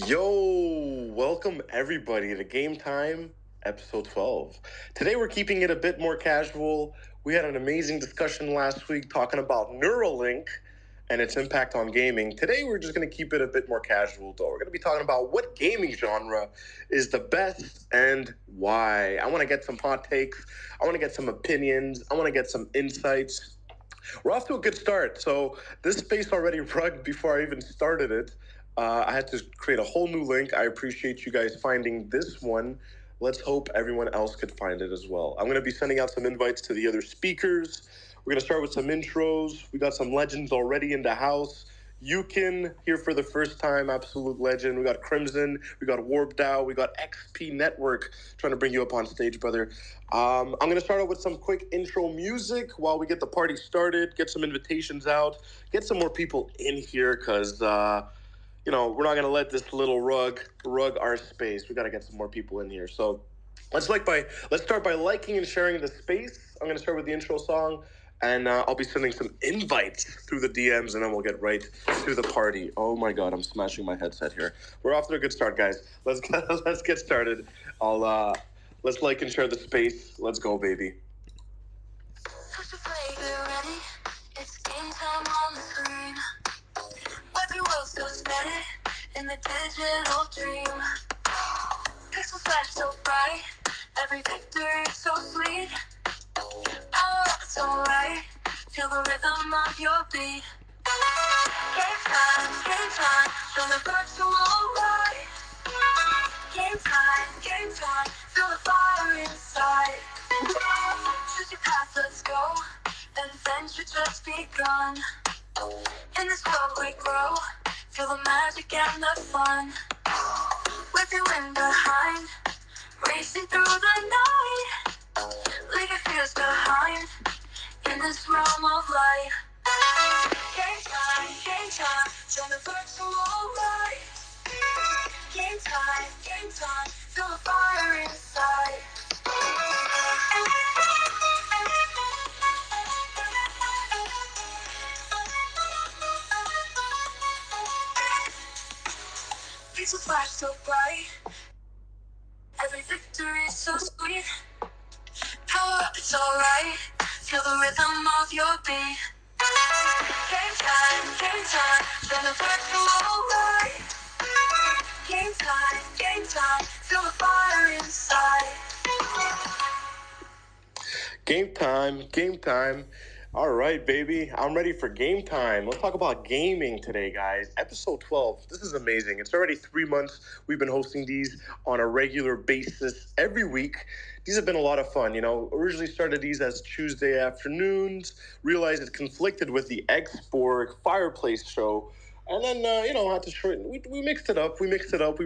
Yo, welcome everybody to Game Time, episode 12. Today we're keeping it a bit more casual. We had an amazing discussion last week talking about Neuralink and its impact on gaming. Today we're just going to keep it a bit more casual, though. We're going to be talking about what gaming genre is the best and why. I want to get some hot takes. I want to get some opinions. I want to get some insights. We're off to a good start. So this space already rugged before I even started it. I had to create a whole new link. I appreciate you guys finding this one. Let's hope everyone else could find it as well. I'm going to be sending out some invites to the other speakers. We're going to start with some intros. We got some legends already in the house. Yukin here for the first time, absolute legend. We got Crimson, we got Warp Dow, we got XP.NETWORK trying to bring you up on stage, brother. I'm going to start out with some quick intro music while we get the party started, get some invitations out, get some more people in here because, we're not going to let this little rug our space. We got to get some more people in here. So let's start by liking and sharing the space. I'm going to start with the intro song. And I'll be sending some invites through the DMs, and then we'll get right to the party. Oh my God, I'm smashing my headset here. We're off to a good start, guys. Let's get started. Let's like and share the space. Let's go, baby. Push the play, get ready. It's game time on the screen. Every world's so steady in the digital dream. Pixels flash so bright. Every victory so sweet. Power up, it's alright. Feel the rhythm of your beat. Game time, show the virtual light. Game time, feel the fire inside. Choose your path, let's go. Adventure just begun. In this world we grow. Feel the magic and the fun. With you in behind, racing through the night. Leave your fears behind in this realm of light. Game time, show the virtual light. Game time, feel the fire inside. Pixels flash so bright. Every victory so sweet. Power up, it's alright. Feel the rhythm of your beat. Game time, show the virtual light. Game time, feel the fire inside. Game time. All right, baby. I'm ready for game time. Let's talk about gaming today, guys. Episode 12. This is amazing. It's already 3 months. We've been hosting these on a regular basis every week. These have been a lot of fun. Originally started these as Tuesday afternoons, realized it conflicted with the X.Borg fireplace show. And then, had to shorten. We mixed it up. We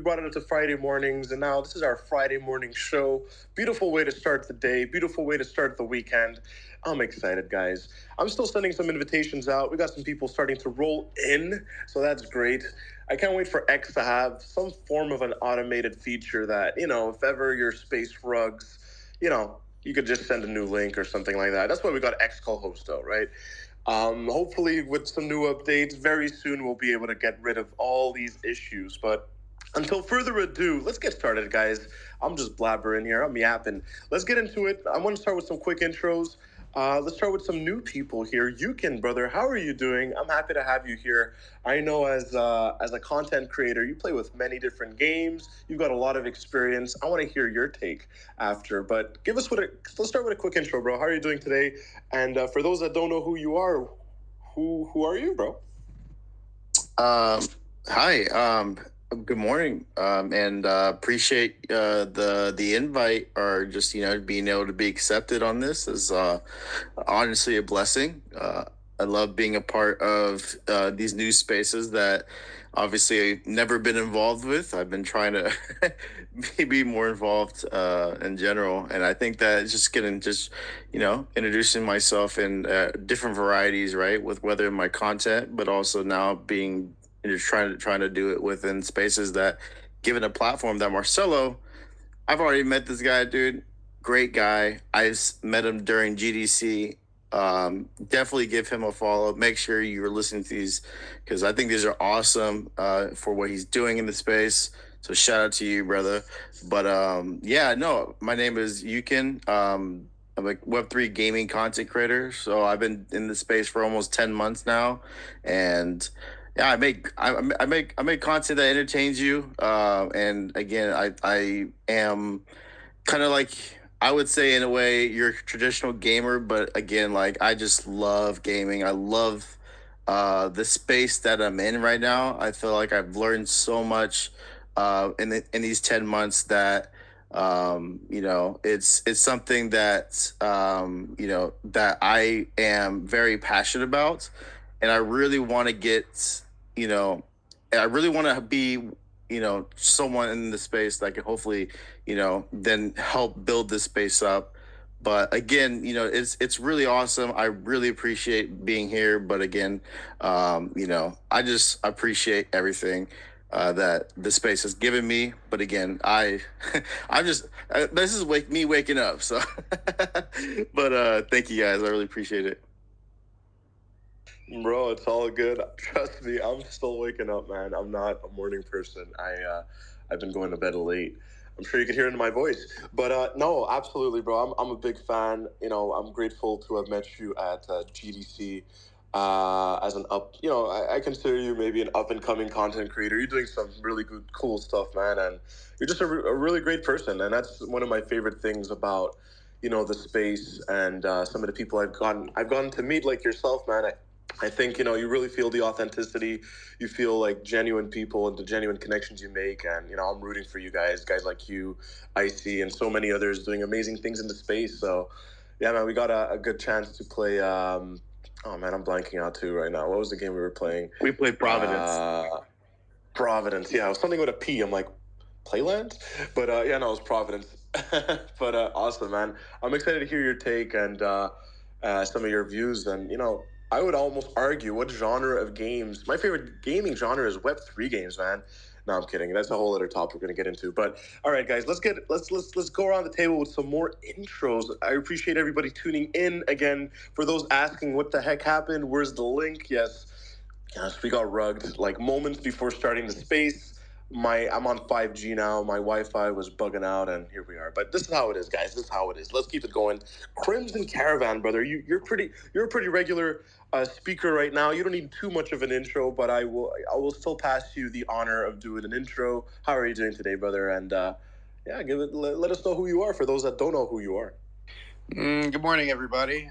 brought it up to Friday mornings, and now this is our Friday morning show. Beautiful way to start the day. Beautiful way to start the weekend. I'm excited, guys. I'm still sending some invitations out. We got some people starting to roll in, so that's great. I can't wait for X to have some form of an automated feature that, if ever your space rugs, you could just send a new link or something like that. That's why we got X co-host, though, right? Hopefully with some new updates, very soon we'll be able to get rid of all these issues. But until further ado, let's get started, guys. I'm just blabbering here. I'm yapping. Let's get into it. I want to start with some quick intros. Let's start with some new people here. Yukin, brother, how are you doing? I'm happy to have you here. I know as a content creator, you play with many different games. You've got a lot of experience. I want to hear your take after, but let's start with a quick intro, bro. How are you doing today? And for those that don't know who you are, who are you, bro? Hi. Good morning. And appreciate the invite, or just being able to be accepted on this is honestly a blessing. I love being a part of these new spaces that obviously I've never been involved with. I've been trying to be more involved in general, and I think that it's just introducing myself in different varieties, right, with whether my content, but also now being just trying to do it within spaces that, given a platform that Marcello, I've already met this guy, dude. Great guy. I met him during GDC definitely give him a follow. Make sure you're listening to these because I think these are awesome for what he's doing in the space. So shout out to you, brother. But yeah, no, my name is Yukin. I'm a Web3 gaming content creator. So I've been in the space for almost 10 months now, and yeah, I make content that entertains you. And again, I am kind of like, I would say in a way you're a traditional gamer, but again, like I just love gaming. I love the space that I'm in right now. I feel like I've learned so much in these 10 months that it's something that that I am very passionate about, and I really want to get you know I really want to be someone in the space that can hopefully then help build this space up. But again, it's really awesome. I really appreciate being here. But again, I just appreciate everything that the space has given me. But again, I'm just this is me waking up. So, but thank you guys. I really appreciate it. Bro, it's all good. Trust me, I'm still waking up, man. I'm not a morning person. I've been going to bed late. I'm sure you can hear it in my voice. But no, absolutely, bro. I'm a big fan. I'm grateful to have met you at GDC. As an I consider you maybe an up and coming content creator. You're doing some really good, cool stuff, man, and you're just a really great person. And that's one of my favorite things about the space and some of the people I've gotten to meet, like yourself, man. I think you really feel the authenticity. You feel like genuine people and the genuine connections you make, and I'm rooting for you guys like you, Icy, and so many others doing amazing things in the space. So, yeah, man, we got a good chance to play. Oh man, I'm blanking out too right now. What was the game we were playing? We played Providence. Providence, yeah, it was something with a P. I'm like, Playland, but yeah, no, it was Providence. But awesome, man. I'm excited to hear your take and some of your views. And I would almost argue what genre of games. My favorite gaming genre is Web3 games, man. No, I'm kidding. That's a whole other topic we're gonna get into. But all right, guys, let's go around the table with some more intros. I appreciate everybody tuning in again. For those asking what the heck happened, where's the link? Yes, we got rugged like moments before starting the space. I'm on 5G now. My Wi-Fi was bugging out, and here we are. But this is how it is, guys. This is how it is. Let's keep it going. Crimson Caravan, brother. You're a pretty regular speaker right now. You don't need too much of an intro, but I will still pass you the honor of doing an intro. How are you doing today, brother? And yeah, let us know who you are for those that don't know who you are. Good morning, everybody.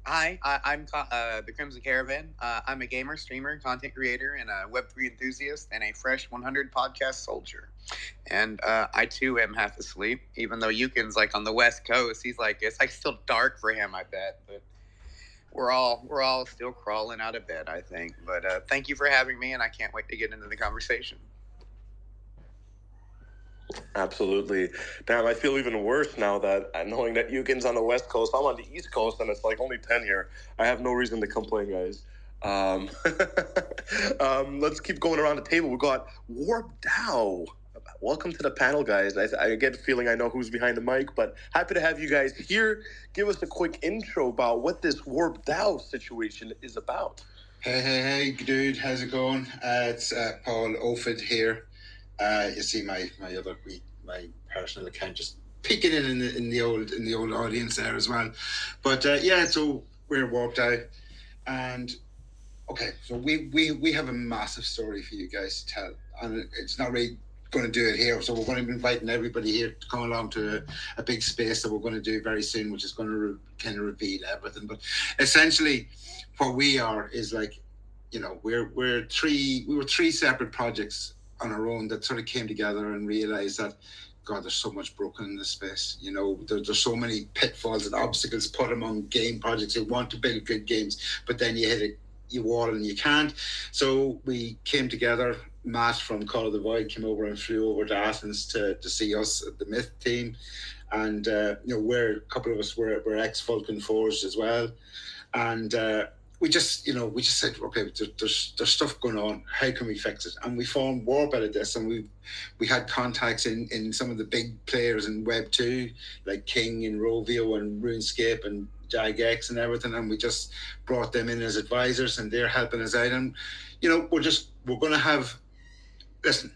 I'm the Crimson Caravan. I'm a gamer, streamer, content creator, and a Web3 enthusiast, and a Fresh 100 podcast soldier. And I too am half asleep, even though Yukin's like on the West Coast. He's like, it's like still dark for him, I bet. But we're all still crawling out of bed, I think. But thank you for having me, and I can't wait to get into the conversation. Absolutely. Damn, I feel even worse now that knowing that Yukin's on the West Coast. I'm on the East Coast, and it's like only 10 here. I have no reason to complain, guys. Let's keep going around the table. We got Warp Dow. Welcome to the panel, guys. I get the feeling I know who's behind the mic, but happy to have you guys here. Give us a quick intro about what this Warp Dow situation is about. Hey, dude. How's it going? It's Paul Ophid here. You see my personal account just peeking in the old audience there as well. But yeah, so we're Warped Out, and okay, so we have a massive story for you guys to tell, and it's not really going to do it here. So we're going to be inviting everybody here to come along to a big space that we're going to do very soon, which is going to kind of reveal everything. But essentially, what we are is like, we were three separate projects on our own that sort of came together and realized that, God, there's so much broken in this space. There's so many pitfalls and obstacles put among game projects who want to build good games, but then you hit a wall and you can't. So we came together. Matt from Call of the Void came over and flew over to Athens to see us at the Myth team. And, a couple of us were ex-Vulcan Forged as well. And we just said, okay, there's stuff going on. How can we fix it? And we formed Warp out of this, and we had contacts in some of the big players in Web 2, like King and Rovio and RuneScape and JAGX and everything, and we just brought them in as advisors, and they're helping us out. And we're going to have. Listen,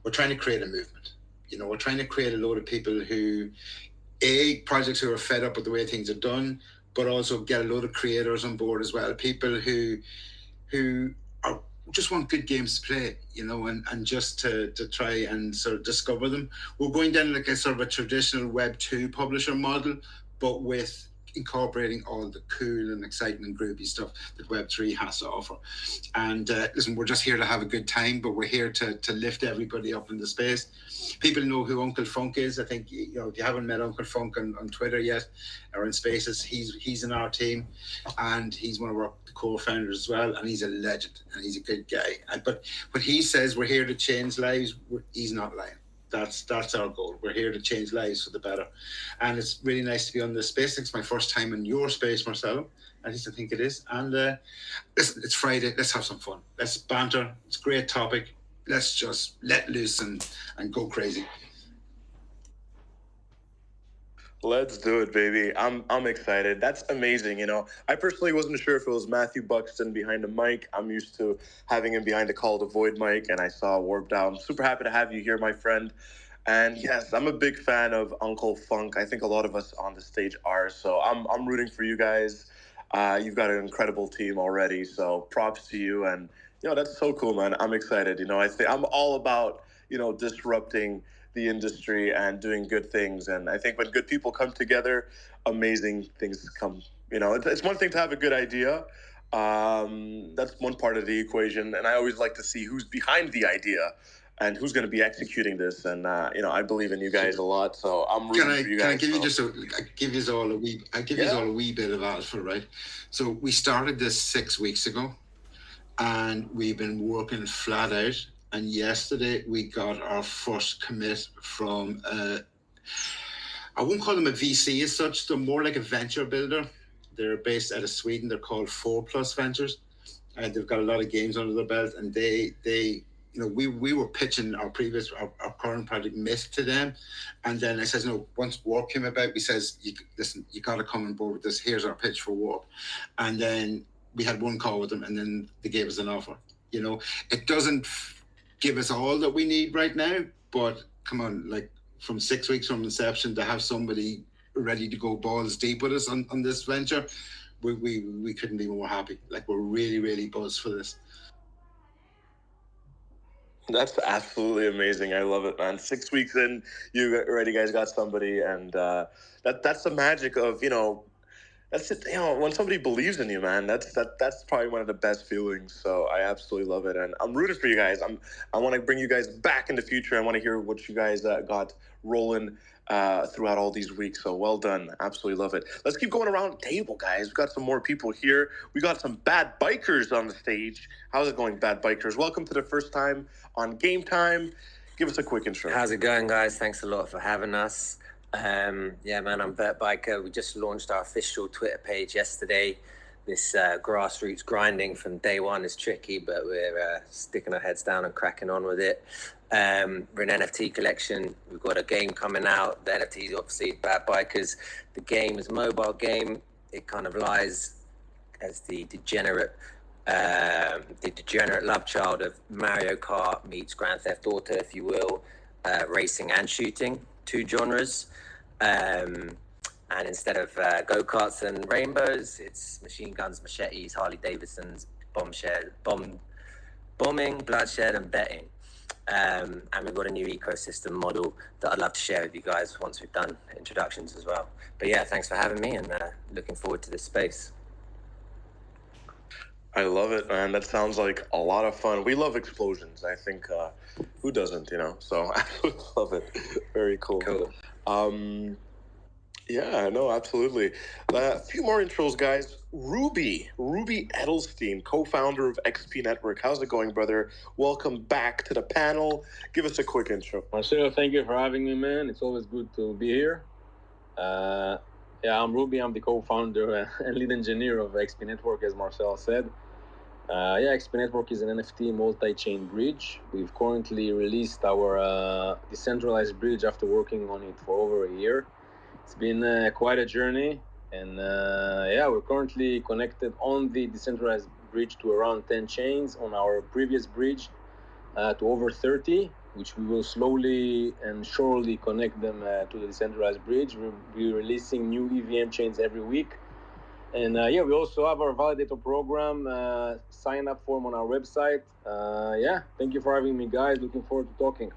we're trying to create a movement. We're trying to create a load of people who, projects who are fed up with the way things are done, but also get a load of creators on board as well. People who are just want good games to play, and just to try and sort of discover them. We're going down like a sort of a traditional Web 2 publisher model, but with incorporating all the cool and exciting and groovy stuff that Web 3 has to offer. And listen, we're just here to have a good time, but we're here to lift everybody up in the space. People know who Uncle Funk is. I think, if you haven't met Uncle Funk on Twitter yet or in Spaces, he's in our team, and he's one of our co-founders as well, and he's a legend, and he's a good guy. But when he says we're here to change lives, he's not lying. That's our goal. We're here to change lives for the better. And it's really nice to be on this space. It's my first time in your space, Marcello. At least I think it is. And listen, it's Friday. Let's have some fun. Let's banter. It's a great topic. Let's just let loose and go crazy. Let's do it, baby. I'm excited. That's amazing. I personally wasn't sure if it was Matthew Buxton behind the mic. I'm used to having him behind the Call to Void mic, and I saw Warped Out. I'm super happy to have you here, my friend. And yes, I'm a big fan of Uncle Funk. I think a lot of us on the stage are. So I'm rooting for you guys. You've got an incredible team already. So props to you. And that's so cool, man. I'm excited. I think I'm all about disrupting the industry and doing good things. And I think when good people come together, amazing things come. It's one thing to have a good idea. That's one part of the equation. And I always like to see who's behind the idea and who's going to be executing this. And, I believe in you guys a lot. So I'm rooting for you guys. Can I give you all a wee bit of alpha, right? So we started this 6 weeks ago, and we've been working flat out. And yesterday we got our first commit from, I won't call them a VC as such. They're more like a venture builder. They're based out of Sweden. They're called 4+ Ventures. And they've got a lot of games under their belt. And we were pitching our current project Myth to them. And then I says, no, once Warp came about, we says, listen, you got to come on board with this. Here's our pitch for Warp. And then we had one call with them, and then they gave us an offer. It doesn't give us all that we need right now, but come on, like from 6 weeks from inception to have somebody ready to go balls deep with us on this venture, we couldn't be more happy. Like, we're really, really buzzed for this. That's absolutely amazing. I love it, man. 6 weeks in, you already guys got somebody, and that's the magic of that's it. When somebody believes in you, man, that's probably one of the best feelings. So I absolutely love it, and I'm rooting for you guys. I want to bring you guys back in the future. I want to hear what you guys got rolling throughout all these weeks. So well done. Absolutely love it. Let's keep going around the table, guys. We got some more people here. We got some bad bikers on the stage. How's it going, bad bikers? Welcome to the first time on Game Time. Give us a quick intro. How's it going, guys? Thanks a lot for having us. Yeah, man, I'm Bert Biker. We just launched our official Twitter page yesterday. This grassroots grinding from day one is tricky, but we're sticking our heads down and cracking on with it. We're an NFT collection. We've got a game coming out. The NFT is obviously Bad Bikers. The game is a mobile game. It kind of lies as the degenerate love child of Mario Kart meets Grand Theft Auto, if you will, racing and shooting, two genres. And instead of go-karts and rainbows, it's machine guns, machetes, Harley Davidsons, bombing, bloodshed, and betting. And we've got a new ecosystem model that I'd love to share with you guys once we've done introductions as well. But yeah, thanks for having me, and looking forward to this space. I love it, man. That sounds like a lot of fun. We love explosions. I think who doesn't, So I love it. Very cool. Cool. Yeah, no, absolutely. A few more intros, guys. Ruby Edelstein, co-founder of XP.NETWORK. How's it going, brother? Welcome back to the panel. Give us a quick intro. Marcello, thank you for having me, man. It's always good to be here. Yeah, I'm Ruby. I'm the co-founder and lead engineer of XP.NETWORK, as Marcello said. Yeah, XP.NETWORK is an NFT multi-chain bridge. We've currently released our decentralized bridge after working on it for over a year. It's been quite a journey, And we're currently connected on the decentralized bridge to around 10 chains. On our previous bridge to over 30, which we will slowly and surely connect them to the decentralized bridge. We'll be releasing new EVM chains every week. And we also have our validator program sign up form on our website. Thank you for having me, guys. Looking forward to talking.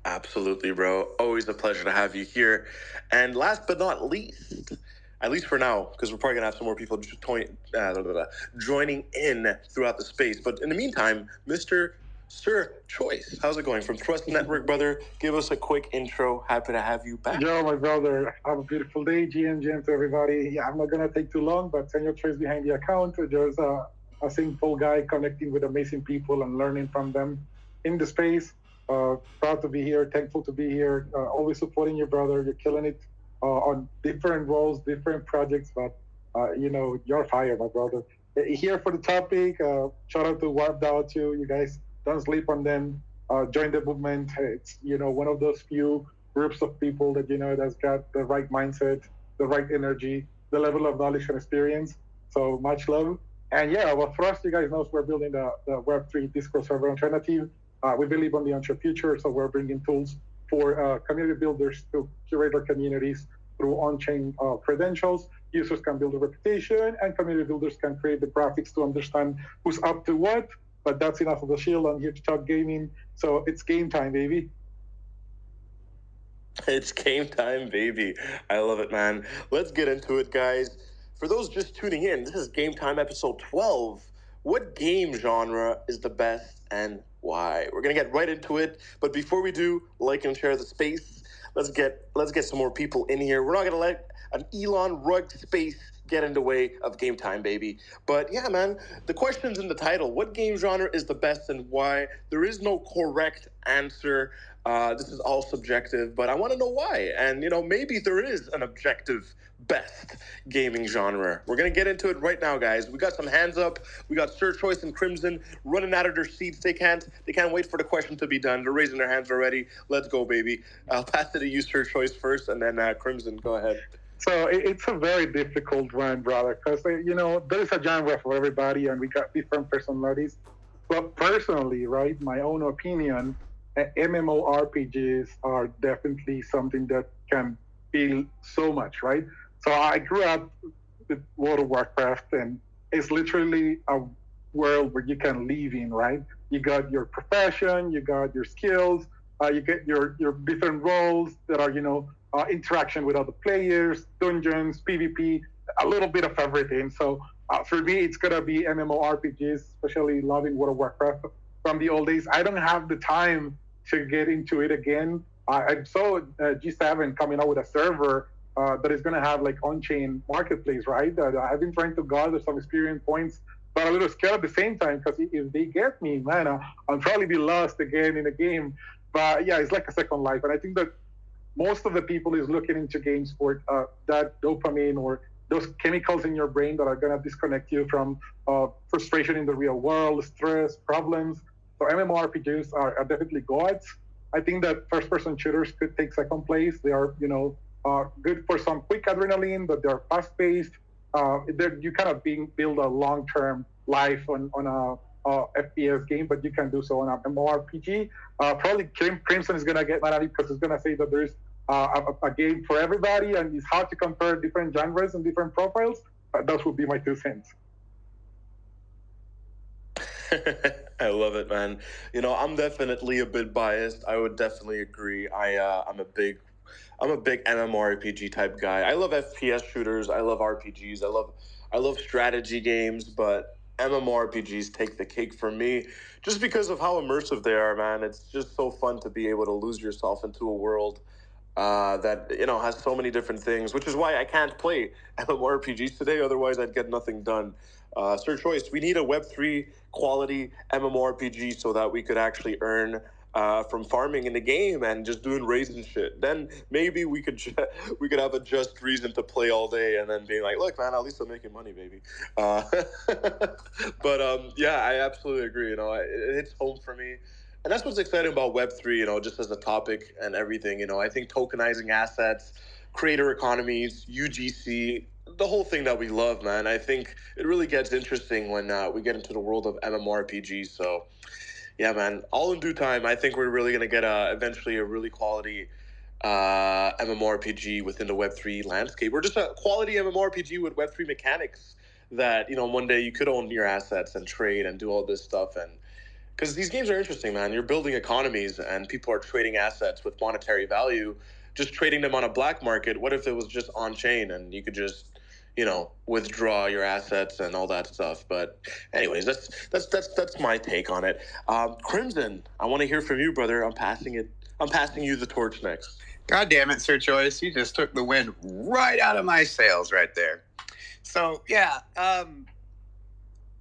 Absolutely, bro. Always a pleasure to have you here. And last but not least, at least for now, because we're probably gonna have some more people joining in throughout the space. But in the meantime, Mr. Sir Choice, how's it going? From Trust Network, brother, give us a quick intro. Happy to have you back. Yo, my brother, have a beautiful day. GM to everybody. Yeah, I'm not gonna take too long, but Senor Choice behind the account. Just a simple guy connecting with amazing people and learning from them in the space. Proud to be here, thankful to be here. Always supporting your brother. You're killing it on different roles, different projects, but you're fire, my brother. Here for the topic. Shout out to Warp DAO too. You guys don't sleep on them. Join the movement. It's one of those few groups of people that that's got the right mindset, the right energy, the level of knowledge and experience. So much love. And well, for us, you guys know we're building the Web3 Discord server alternative. We believe on the entrepreneur future, so we're bringing tools for community builders to curate their communities through on-chain credentials. Users can build a reputation, and community builders can create the graphics to understand who's up to what. But that's enough of the shield. I'm here to talk gaming, so it's game time, baby. It's game time, baby. I love it, man. Let's get into it, guys. For those just tuning in, this is Game Time episode 12. What game genre is the best and why? We're gonna get right into it, but before we do, like and share the space. Let's get some more people in here. We're not gonna let an Elon rug space get in the way of Game Time, baby. But yeah, man, the question's in the title. What game genre is the best and why? There is no correct answer. This is all subjective, but I want to know why. And, maybe there is an objective best gaming genre. We're going to get into it right now, guys. We got some hands up. We got Sir Choice and Crimson running out of their seats. They can't wait for the question to be done. They're raising their hands already. Let's go, baby. I'll pass it to you, Sir Choice, first, and then Crimson, go ahead. So it's a very difficult one, brother, because, there's a genre for everybody, and we got different personalities. But personally, right, my own opinion, MMORPGs are definitely something that can feel so much, right? So I grew up with World of Warcraft, and it's literally a world where you can live in, right? You got your profession, you got your skills, you get your different roles that are, interaction with other players, dungeons, PvP, a little bit of everything. So for me, it's gonna be MMORPGs, especially loving World of Warcraft from the old days. I don't have the time to get into it again. I saw G7 coming out with a server that is going to have like on-chain marketplace, right? I've been trying to gather some experience points, but a little scared at the same time because if they get me, man, I'll probably be lost again in the game. But yeah, it's like a second life. And I think that most of the people is looking into games for that dopamine or those chemicals in your brain that are going to disconnect you from frustration in the real world, stress, problems. So MMORPGs are definitely gods. I think that first-person shooters could take second place. They are, good for some quick adrenaline, but they're fast-paced. You kind of build a long-term life on a FPS game, but you can do so on a MMORPG. Probably Crimson is gonna get mad at it because it's gonna say that there's a game for everybody, and it's hard to compare different genres and different profiles. That would be my 2 cents. I love it, man. I'm definitely a bit biased. I would definitely agree. I'm a big MMORPG type guy. I love FPS shooters. I love RPGs. I love strategy games, but MMORPGs take the cake for me just because of how immersive they are, man. It's just so fun to be able to lose yourself into a world that has so many different things, which is why I can't play MMORPGs today. Otherwise, I'd get nothing done. Sir Choice, we need a Web3 quality MMORPG so that we could actually earn from farming in the game and just doing raids and shit. Then maybe we could have a just reason to play all day and then being like, look, man, at least I'm making money, baby. But yeah, I absolutely agree. It hits home for me. And that's what's exciting about Web3, just as a topic and everything. I think tokenizing assets, creator economies, UGC, the whole thing that we love, man. I think it really gets interesting when we get into the world of MMORPG. So, yeah, man, all in due time. I think we're really going to get eventually a really quality MMORPG within the Web3 landscape, or just a quality MMORPG with Web3 mechanics that, one day you could own your assets and trade and do all this stuff. And because these games are interesting, man. You're building economies and people are trading assets with monetary value, just trading them on a black market. What if it was just on chain and you could just, withdraw your assets and all that stuff? But anyways, that's my take on it. Crimson, I want to hear from you, brother. I'm passing you the torch next. God damn it, Sir Choice. You just took the wind right out of my sails right there. So, yeah,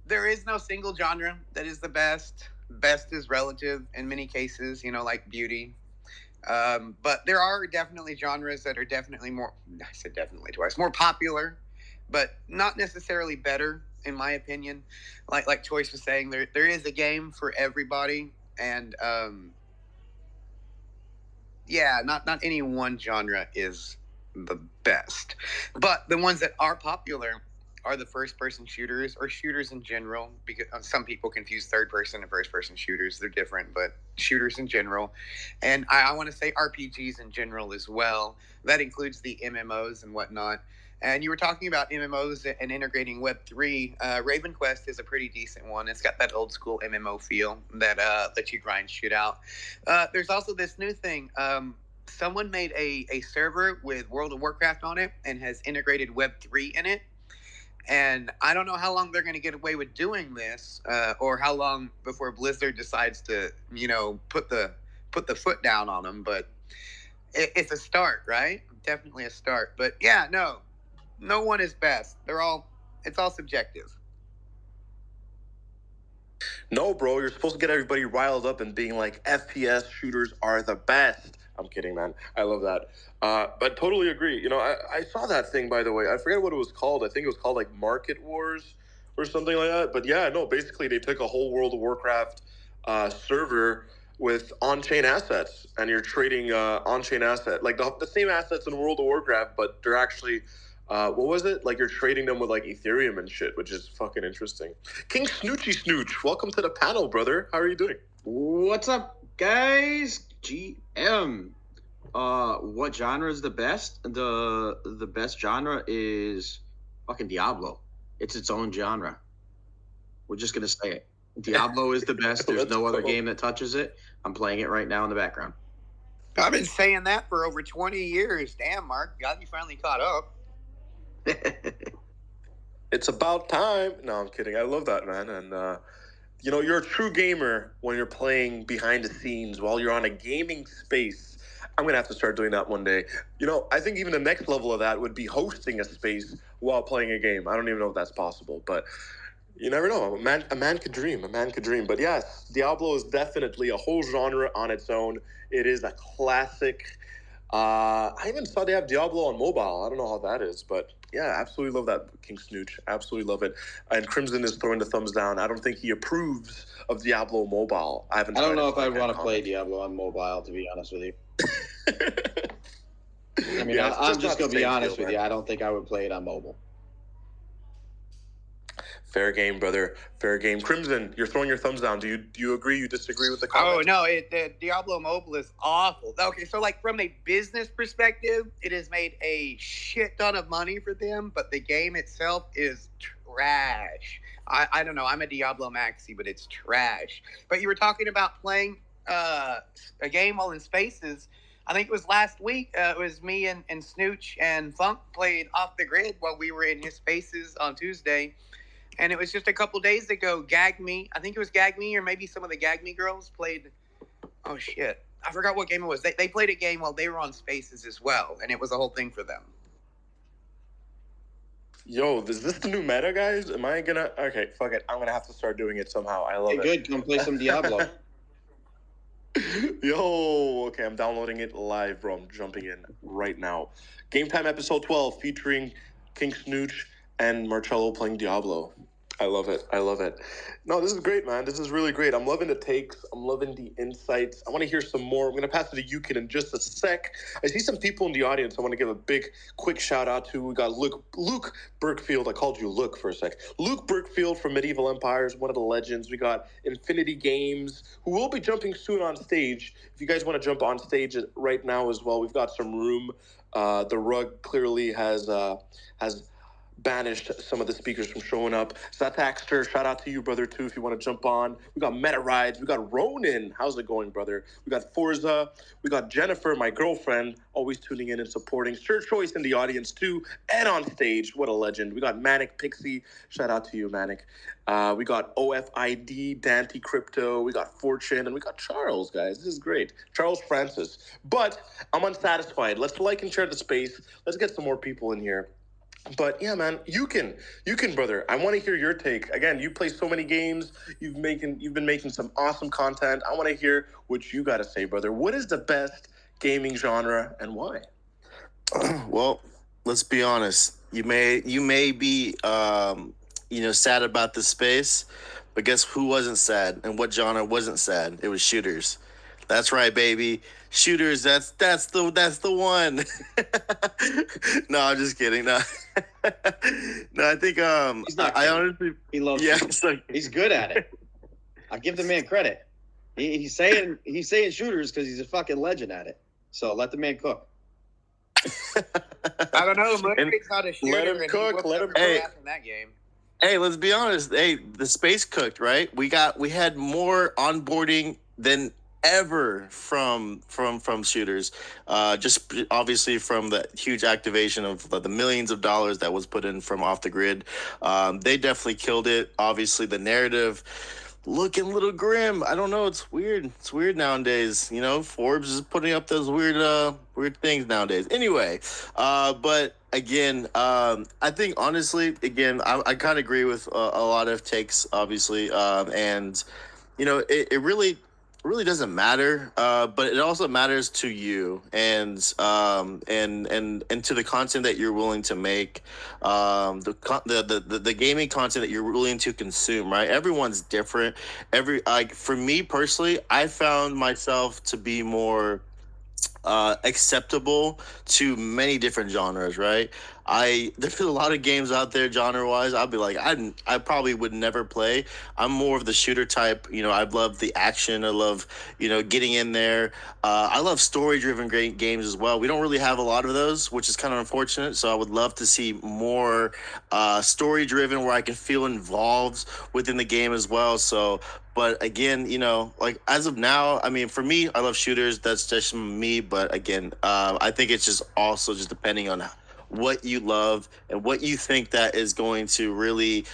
there is no single genre that is the best. Best is relative in many cases, like beauty. But there are definitely genres that are definitely more, I said definitely twice, more popular, but not necessarily better, in my opinion. Like Choice was saying, there is a game for everybody. And, yeah, not any one genre is the best. But the ones that are popular are the first-person shooters, or shooters in general, because some people confuse third-person and first-person shooters. They're different, but shooters in general. And I want to say RPGs in general as well. That includes the MMOs and whatnot. And you were talking about MMOs and integrating Web3. Raven Quest is a pretty decent one. It's got that old school MMO feel that lets you grind shit out. There's also this new thing. Someone made a server with World of Warcraft on it and has integrated Web3 in it. And I don't know how long they're going to get away with doing this, or how long before Blizzard decides to, put the foot down on them. But it's a start, right? Definitely a start. But yeah, no one is best. It's all subjective. No, bro, you're supposed to get everybody riled up and being like, FPS shooters are the best. I'm kidding, man. I love that. But totally agree. I saw that thing, by the way. I forget what it was called. I think it was called like Market Wars or something like that. But yeah, no, basically they took a whole World of Warcraft server with on-chain assets, and you're trading on-chain asset, like the same assets in World of Warcraft, but they're actually what was it? Like you're trading them with like Ethereum and shit, which is fucking interesting. King Snoochy Snooch, welcome to the panel, brother. How are you doing? What's up, guys? GM. What genre is the best? The best genre is fucking Diablo. It's its own genre. We're just gonna say it. Diablo is the best. There's no other game that touches it. I'm playing it right now in the background. I've been saying that for over 20 years. Damn, Mark. Glad you finally caught up. It's about time. No, I'm kidding. I love that, man. And you're a true gamer when you're playing behind the scenes while you're on a gaming space. I'm gonna have to start doing that one day. I think even the next level of that would be hosting a space while playing a game. I don't even know if that's possible, but you never know. A man could dream. A man could dream. But yes, Diablo is definitely a whole genre on its own. It is a classic. I even saw they have Diablo on mobile. I don't know how that is, but yeah, absolutely love that, King Snooch. Absolutely love it. And Crimson is throwing the thumbs down. I don't think he approves of Diablo mobile. I don't know if I want to play Diablo on mobile, to be honest with you. I mean, yeah, I'm just going to be honest with you. I don't think I would play it on mobile. Fair game, brother. Fair game. Crimson, you're throwing your thumbs down. Do you agree? You disagree with the comment? Oh, no. Diablo Mobile is awful. Okay, so like from a business perspective, it has made a shit ton of money for them, but the game itself is trash. I don't know. I'm a Diablo maxi, but it's trash. But you were talking about playing a game while in spaces. I think it was last week. It was me and Snooch and Funk played Off the Grid while we were in his spaces on Tuesday. And it was just a couple days ago, Gag Me. I think it was Gag Me, or maybe some of the Gag Me girls played. Oh, shit. I forgot what game it was. They played a game while they were on spaces as well, and it was a whole thing for them. Yo, is this the new meta, guys? Am I gonna... Okay, fuck it. I'm gonna have to start doing it somehow. I love it. Good. Come play some Diablo. Yo, okay, I'm downloading it live, bro. I'm jumping in right now. Game Time episode 12 featuring King Snooch and Marcello playing Diablo. I love it. I love it. No, this is great, man. This is really great. I'm loving the takes. I'm loving the insights. I want to hear some more. I'm going to pass it to Yukin in just a sec. I see some people in the audience I want to give a big, quick shout out to. We got Luke Burkfield. I called you Luke for a sec. Luke Burkfield from Medieval Empires, one of the legends. We got Infinity Games, who will be jumping soon on stage. If you guys want to jump on stage right now as well, we've got some room. The rug clearly has banished some of the speakers from showing up. Sataxter, shout out to you, brother, too, if you want to jump on. We got Meta Rides. We got Ronan. How's it going, brother? We got Forza. We got Jennifer, my girlfriend, always tuning in and supporting. Sir Choice in the audience, too, and on stage. What a legend. We got Manic Pixie. Shout out to you, Manic. We got OFID, Dante Crypto. We got Fortune. And we got Charles, guys. This is great. Charles Francis. But I'm unsatisfied. Let's like and share the space. Let's get some more people in here. But yeah, man, you can, brother. I want to hear your take. Again, you play so many games. You've been making some awesome content. I want to hear what you got to say, brother. What is the best gaming genre and why? Well, let's be honest. You may be sad about the space, but guess who wasn't sad and what genre wasn't sad? It was shooters. That's right, baby. Shooters. That's the one. No, I'm just kidding. No, no. I think He's not I kidding. honestly He loves yeah. it. It's like He's good at it. I give the man credit. He's saying shooters because he's a fucking legend at it. So let the man cook. I don't know. Mudcrate's not a shooter. Let him and cook, he whooped let him up her cook. ass in that game. Hey, let's be honest. Hey, the space cooked, right? We had more onboarding than ever from shooters, just obviously from the huge activation of the millions of dollars that was put in from off the grid. They definitely killed it. Obviously the narrative looking a little grim. I don't know, it's weird nowadays. Forbes is putting up those weird things nowadays. Anyway, but again, I think honestly, again, I kind of agree with a lot of takes, obviously, and it really doesn't matter, but it also matters to you and to the content that you're willing to make, the gaming content that you're willing to consume, right? Everyone's different. For me personally, I found myself to be more acceptable to many different genres, right? There's a lot of games out there genre-wise I'll be like, I probably would never play. I'm more of the shooter type. I love the action. I love, getting in there. I love story-driven great games as well. We don't really have a lot of those, which is kind of unfortunate. So I would love to see more story-driven where I can feel involved within the game as well. So, but again, like as of now, I mean, for me, I love shooters. That's just me. But again, I think it's just also just depending on what you love and what you think that is going to really,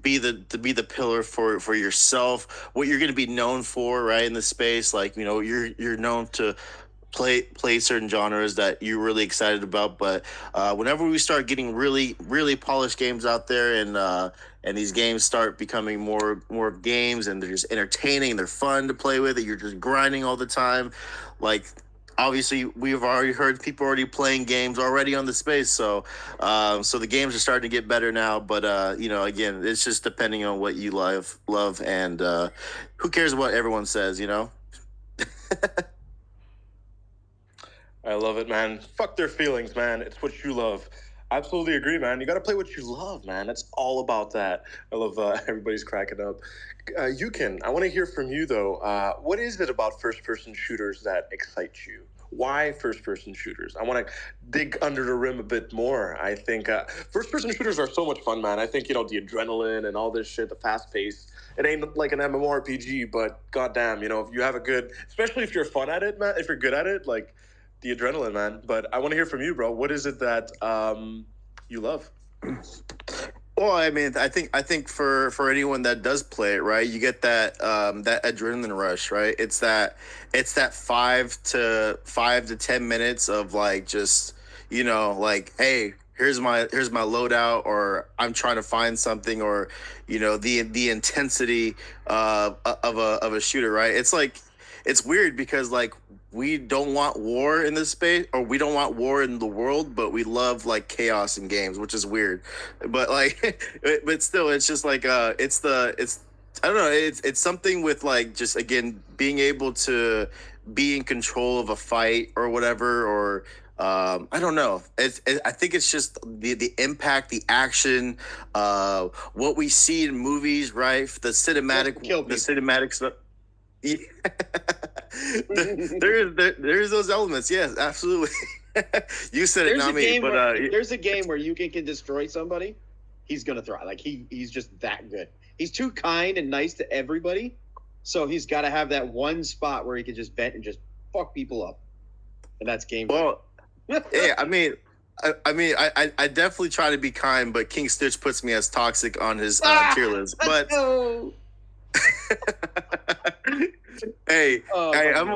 be the pillar for yourself, what you're going to be known for, right, in the space. Like, you're known to play certain genres that you're really excited about. But whenever we start getting really, really polished games out there and these games start becoming more games and they're just entertaining, they're fun to play with, you're just grinding all the time, like, obviously we've already heard people already playing games already on the space, so the games are starting to get better now. But again, it's just depending on what you love, and who cares what everyone says. I love it, man. Fuck their feelings, man. It's what you love. Absolutely agree, man. You got to play what you love, man. It's all about that. I love everybody's cracking up. I want to hear from you, though. What is it about first-person shooters that excites you? Why first-person shooters? I want to dig under the rim a bit more. I think first-person shooters are so much fun, man. I think, the adrenaline and all this shit, the fast pace. It ain't like an MMORPG, but goddamn, if you have a good, especially if you're fun at it, man, if you're good at it, like, the adrenaline, man. But I want to hear from you, bro. What is it that you love? Well, I mean, I think for anyone that does play it, right, you get that that adrenaline rush, right? It's that 5 to 10 minutes of like just like, hey, here's my loadout, or I'm trying to find something, or the intensity of a shooter, right? It's like, it's weird because like we don't want war in this space, or we don't want war in the world, but we love like chaos in games, which is weird. But like, but still, it's just like it's I don't know, it's something with like just again being able to be in control of a fight or whatever, or I don't know. I think it's just the impact, the action, what we see in movies, right? The cinematic stuff. Yeah. There's those elements. Yes, absolutely. You said it, not me. But there's a game where you can destroy somebody, he's gonna thrive. Like he's just that good. He's too kind and nice to everybody, so he's got to have that one spot where he can just vent and just fuck people up, and that's game. Well, yeah, I mean, I definitely try to be kind, but King Stitch puts me as toxic on his tier list. But hey, I'm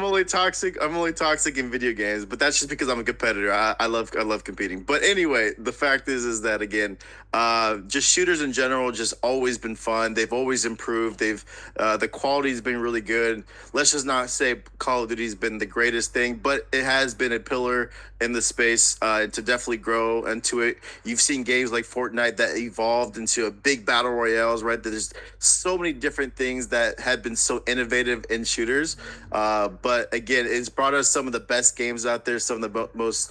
only toxic. I'm only toxic in video games, but that's just because I'm a competitor. I love competing. But anyway, the fact is that again, just shooters in general, just always been fun. They've always improved. The quality's been really good. Let's just not say Call of Duty's been the greatest thing, but it has been a pillar in the space to definitely grow into it. You've seen games like Fortnite that evolved into a big battle royales, right? There's so many different things that have been so innovative in shooters, but again, it's brought us some of the best games out there, some of the most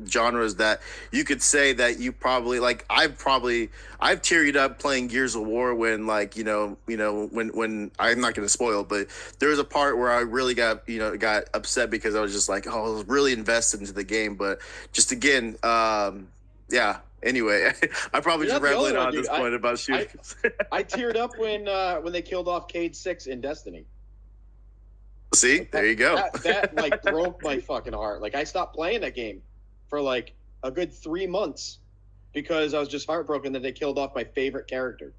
genres that you could say that you probably like. I've teared up playing Gears of War when when I'm not going to spoil, but there was a part where I really got upset because I was just like, I was really invested into the game, but just again, yeah. Anyway, I probably just rambling on at this point about shooting. I teared up when they killed off Cade 6 in Destiny. See, there you go. That like broke my fucking heart. Like I stopped playing that game for like a good 3 months because I was just heartbroken that they killed off my favorite character.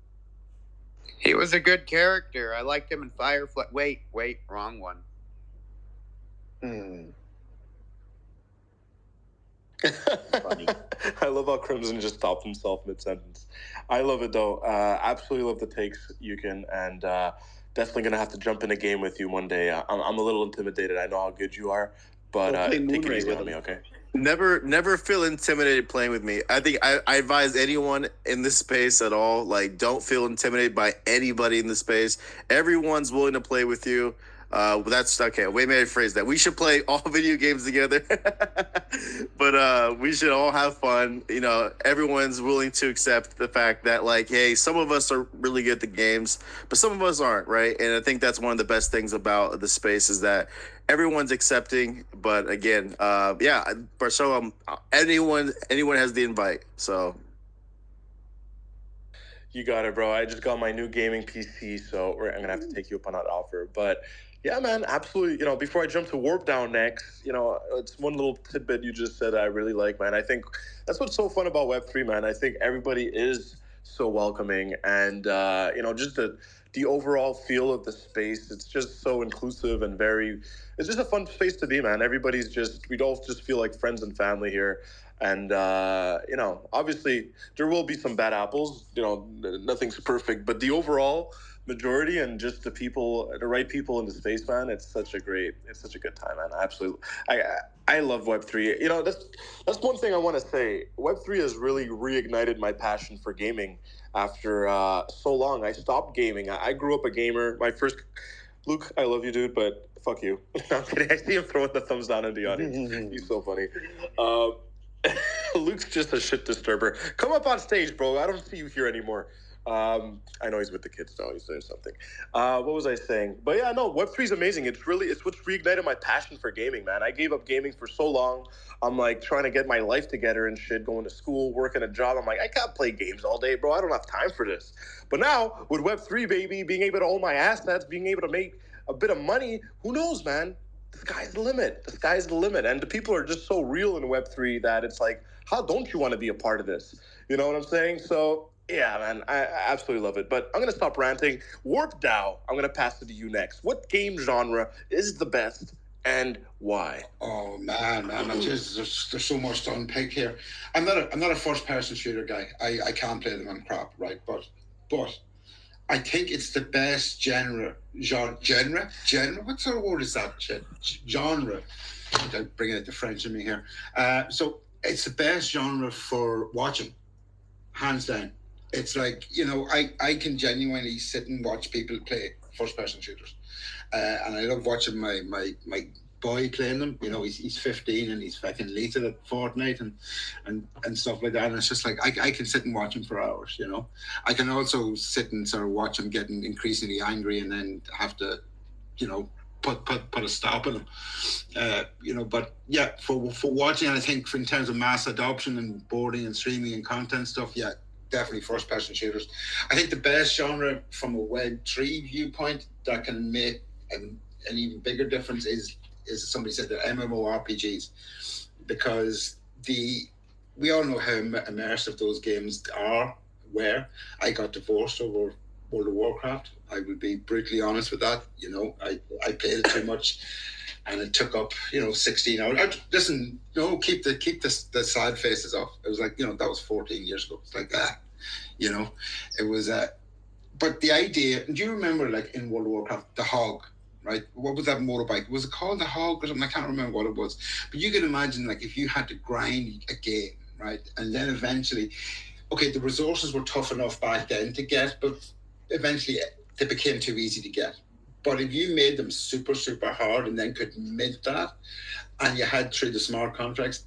He was a good character. I liked him in Firefly. Wait, wrong one. Funny. I love how Crimson just stopped himself mid-sentence. I love it though. Absolutely love the takes, Yukin, and definitely gonna have to jump in a game with you one day. I'm a little intimidated. I know how good you are, but take it easy on me, okay? Never feel intimidated playing with me. I think I advise anyone in this space at all, like, don't feel intimidated by anybody in the space. Everyone's willing to play with you. That's okay. We may phrase that. We should play all video games together, but we should all have fun. Everyone's willing to accept the fact that, like, hey, some of us are really good at the games, but some of us aren't, right? And I think that's one of the best things about the space is that everyone's accepting. But again, Marcello, anyone has the invite. So. You got it, bro. I just got my new gaming PC, so I'm going to have to take you up on that offer. But yeah, man, absolutely. Before I jump to Warp Down next, it's one little tidbit you just said I really like, man. I think that's what's so fun about Web3, man. I think everybody is so welcoming and, just the overall feel of the space. It's just so inclusive and it's just a fun space to be, man. We'd all just feel like friends and family here. And, obviously there will be some bad apples, nothing's perfect, but the overall majority and just the right people in the space, man, it's such a good time, man. Absolutely. I love Web3. That's one thing I want to say. Web3 has really reignited my passion for gaming after so long. I stopped gaming. I grew up a gamer. My first, Luke, I love you, dude, but fuck you. I'm kidding. I see him throwing the thumbs down in the audience. He's so funny. Luke's just a shit disturber. Come up on stage, bro. I don't see you here anymore. I know he's with the kids though. He's doing something. What was I saying? But yeah, no, Web3 is amazing. It's what's reignited my passion for gaming, man. I gave up gaming for so long. I'm like trying to get my life together and shit, going to school, working a job. I'm like, I can't play games all day, bro. I don't have time for this. But now with Web3, baby, being able to own my assets, being able to make a bit of money, who knows, man? The sky's the limit. The sky's the limit. And the people are just so real in Web3 that it's like, how don't you want to be a part of this? You know what I'm saying? So yeah, man, I absolutely love it. But I'm going to stop ranting. Warp DAO, I'm going to pass it to you next. What game genre is the best and why? Oh, man. There's so much to unpick here. I'm not a first-person shooter guy. I can't play them on crap, right? But I think it's the best genre. What sort of word is that? Genre. I'm bringing it to French in me here. So it's the best genre for watching, hands down. It's like, I can genuinely sit and watch people play first-person shooters. And I love watching my boy playing them. He's 15 and he's fucking lethal at Fortnite and stuff like that. And it's just like I can sit and watch him for hours. I can also sit and sort of watch him getting increasingly angry and then have to, put a stop on him. But yeah, for watching, I think in terms of mass adoption and boarding and streaming and content stuff, yeah, definitely first-person shooters. I think the best genre from a Web3 viewpoint that can make an even bigger difference is somebody said, the MMORPGs, because we all know how immersive those games were. I got divorced over World of Warcraft. I will be brutally honest with that. I played it too much, and it took up 16 hours. Listen, keep the sad faces off. It was like that was 14 years ago. It's like it was. But the idea. Do you remember, like in World of Warcraft, the Hog? Right? What was that motorbike? Was it called the Hog or something? I can't remember what it was. But you can imagine, like, if you had to grind a game, right, and then eventually, okay, the resources were tough enough back then to get, but eventually they became too easy to get. But if you made them super, super hard and then could mint that, and you had through the smart contracts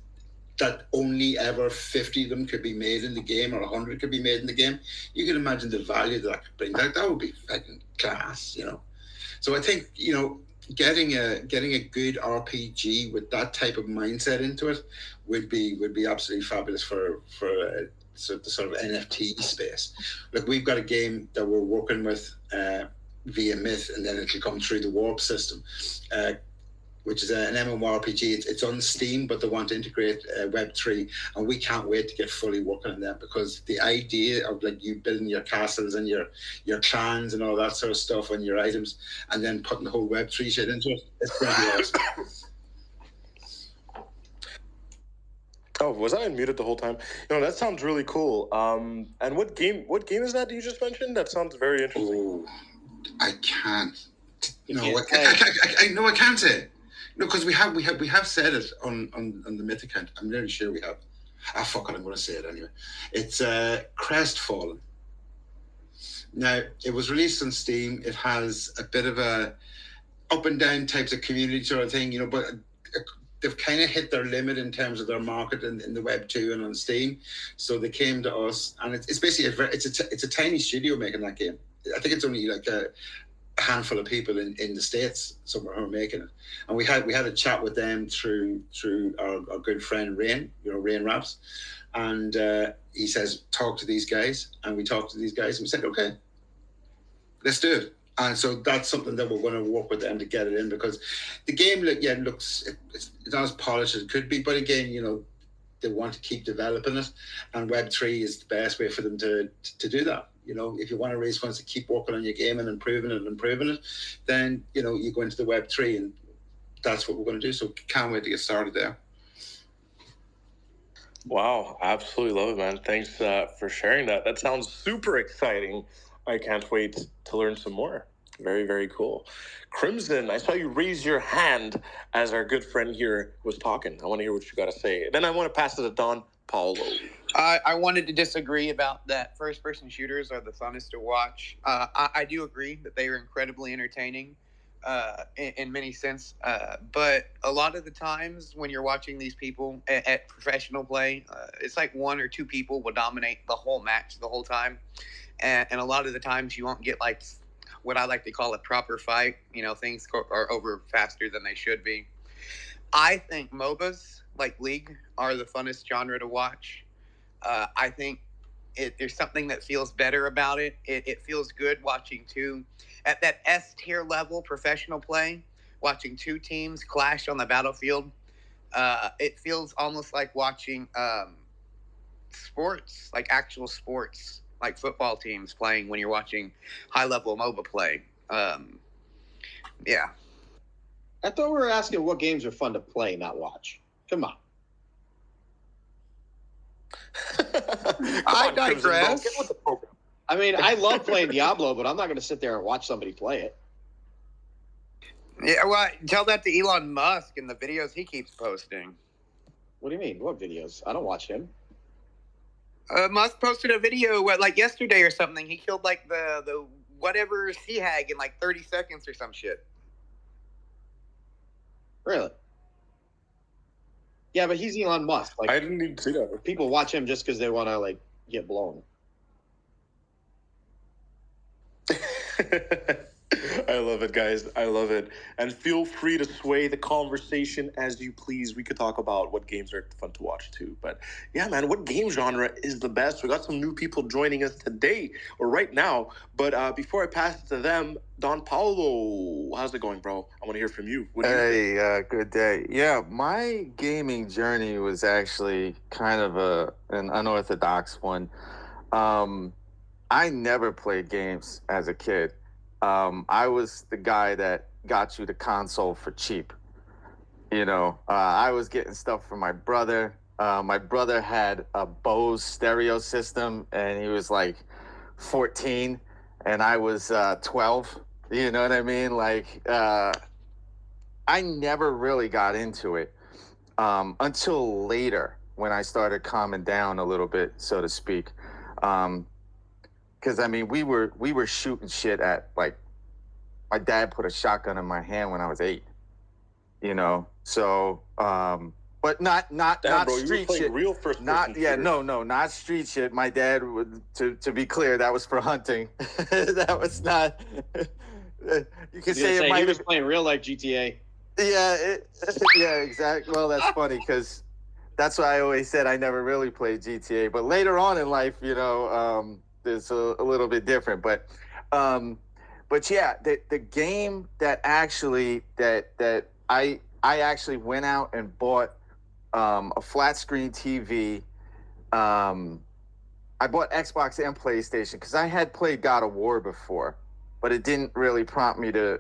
that only ever 50 of them could be made in the game or 100 could be made in the game, you can imagine the value that could bring. That would be fucking class, So I think, getting a good RPG with that type of mindset into it would be absolutely fabulous for the sort of NFT space. Like, we've got a game that we're working with via Myth, and then it'll come through the Warp system, which is an MMORPG. It's on Steam, but they want to integrate Web3, and we can't wait to get fully working on that, because the idea of, like, you building your castles and your clans and all that sort of stuff and your items, and then putting the whole Web3 shit into it, it's going to be awesome. Oh, was I unmuted the whole time? That sounds really cool. And what game is that you just mentioned? That sounds very interesting. Oh, I can't. I can't say it. No, because we have said it on the Myth account. I'm nearly sure we have. Fuck it, I'm going to say it anyway. It's Crestfallen. Now, it was released on Steam. It has a bit of a up and down types of community sort of thing, but they've kind of hit their limit in terms of their market in the Web 2 and on Steam. So they came to us, and it's basically it's a tiny studio making that game. I think it's only like a handful of people in the States somewhere who are making it, and we had a chat with them through our good friend Rain, Rain Raps, and he says, talk to these guys, and we talked to these guys, and we said, okay, let's do it. And so that's something that we're going to work with them to get it in, because the game looks it's not as polished as it could be, but again, they want to keep developing it, and Web3 is the best way for them to do that. If you want to raise funds to keep working on your game and improving it, then, you go into the Web3, and that's what we're going to do. So can't wait to get started there. Wow, absolutely love it, man. Thanks for sharing that. That sounds super exciting. I can't wait to learn some more. Very, very cool. Crimson, I saw you raise your hand as our good friend here was talking. I want to hear what you got to say. Then I want to pass it to Don Paulo. I wanted to disagree about that. First-person shooters are the funnest to watch. I do agree that they are incredibly entertaining in many sense. But a lot of the times when you're watching these people at professional play, it's like one or two people will dominate the whole match the whole time. And a lot of the times you won't get, like, what I like to call a proper fight. Things are over faster than they should be. I think MOBAs, like League, are the funnest genre to watch. I think there's something that feels better about it. It feels good watching at that S tier level professional play, watching two teams clash on the battlefield. It feels almost like watching sports, like actual sports, like football teams playing when you're watching high level MOBA play. Yeah. I thought we were asking what games are fun to play, not watch. Come on. I digress. I I mean, I love playing Diablo, but I'm not going to sit there and watch somebody play it. Yeah, well, tell that to Elon Musk and the videos he keeps posting. What do you mean? What videos? I don't watch him. Musk posted a video, like yesterday or something. He killed like the whatever sea hag in like 30 seconds or some shit. Really? Yeah, but he's Elon Musk. Like, I didn't even see that. people watch him just because they want to like get blown. I love it, guys. I love it. And feel free to sway the conversation as you please. We could talk about what games are fun to watch too. But yeah, man, what game genre is the best? We got some new people joining us today or right now. But before I pass it to them, Don Paulo, how's it going, bro? I want to hear from you. What do you think? Hey, good day. Yeah, my gaming journey was actually kind of an unorthodox one. I never played games as a kid. I was the guy that got you the console for cheap. You know, I was getting stuff from my brother. My brother had a Bose stereo system, and he was like 14, and I was 12. You know what I mean? Like, I never really got into it until later when I started calming down a little bit, so to speak. Because I mean, we were shooting shit at, like, my dad put a shotgun in my hand when I was 8. You know, so but not Damn, bro, street you were playing shit. real first Not not street shit. My dad would, to be clear, that was for hunting. That was not. You can say it might he was playing real life GTA. Yeah, yeah, exactly. Well, that's funny because that's why I always said I never really played GTA. But later on in life, you know, there's a little bit different. But yeah, the game that actually that I actually went out and bought a flat screen TV. I bought Xbox and PlayStation because I had played God of War before, but it didn't really prompt me to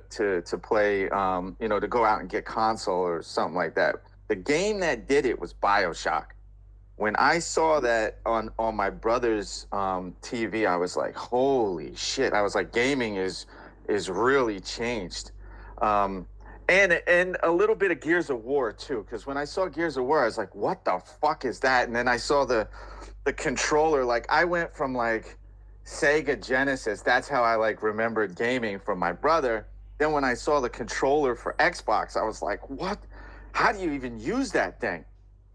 play, you know, to go out and get console or something like that. The game that did it was BioShock. When I saw that on my brother's TV, I was like, holy shit. I was like, gaming is really changed. And a little bit of Gears of War too, because when I saw Gears of War, I was like, what the fuck is that? And then I saw the controller. Like, I went from like Sega Genesis, that's how I like remembered gaming from my brother. Then when I saw the controller for Xbox, I was like, what? How do you even use that thing?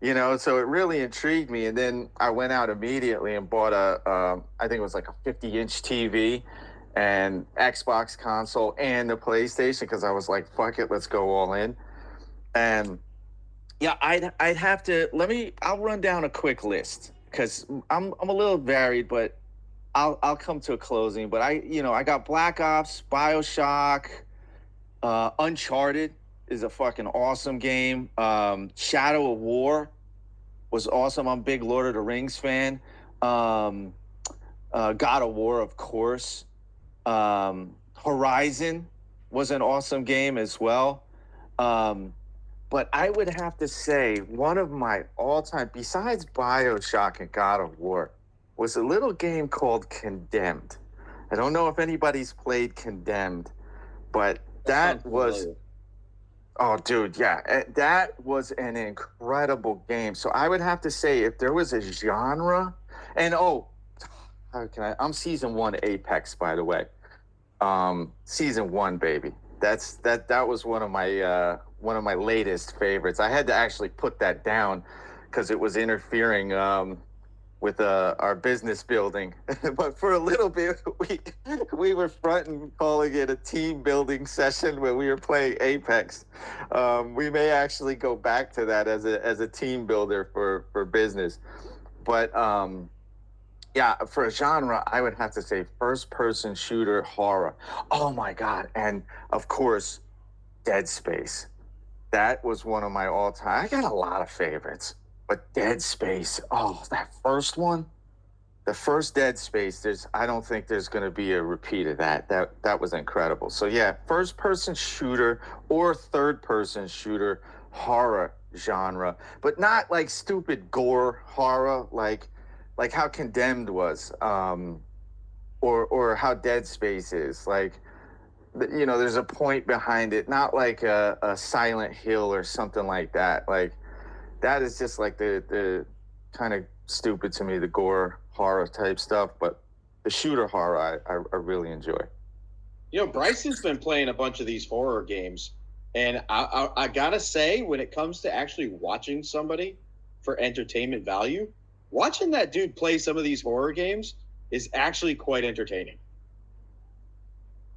You know, so it really intrigued me. And then I went out immediately and bought I think it was like a 50-inch TV and Xbox console and the PlayStation, because I was like, fuck it, let's go all in. And yeah, I'd have to, I'll run down a quick list because I'm a little varied, but I'll come to a closing. But I got Black Ops, BioShock, Uncharted is a fucking awesome game. Shadow of War was awesome. I'm a big Lord of the Rings fan. God of War, of course. Horizon was an awesome game as well. But I would have to say one of my all-time, besides BioShock and God of War, was a little game called Condemned. I don't know if anybody's played Condemned, but that was... Oh, dude, yeah. That was an incredible game. So I would have to say if there was a genre... And, I'm season 1 Apex, by the way. Season 1, baby. That was one of my latest favorites. I had to actually put that down because it was interfering with our business building. But for a little bit, we were fronting, calling it a team building session where we were playing Apex. We may actually go back to that as a team builder for business. But yeah, for a genre, I would have to say first-person shooter horror. Oh, my God. And, of course, Dead Space. That was one of my all-time... I got a lot of favorites. But Dead Space, that first one, the first Dead Space, I don't think there's going to be a repeat of that. That was incredible. So, yeah, first-person shooter or third-person shooter horror genre. But not like stupid gore horror, like how Condemned was. or how Dead Space is. Like, you know, there's a point behind it, not like a Silent Hill or something like that. Like, that is just like the kind of stupid to me, the gore horror type stuff. But the shooter horror, I really enjoy. You know, Bryson's been playing a bunch of these horror games, and I gotta say, when it comes to actually watching somebody for entertainment value, watching that dude play some of these horror games is actually quite entertaining.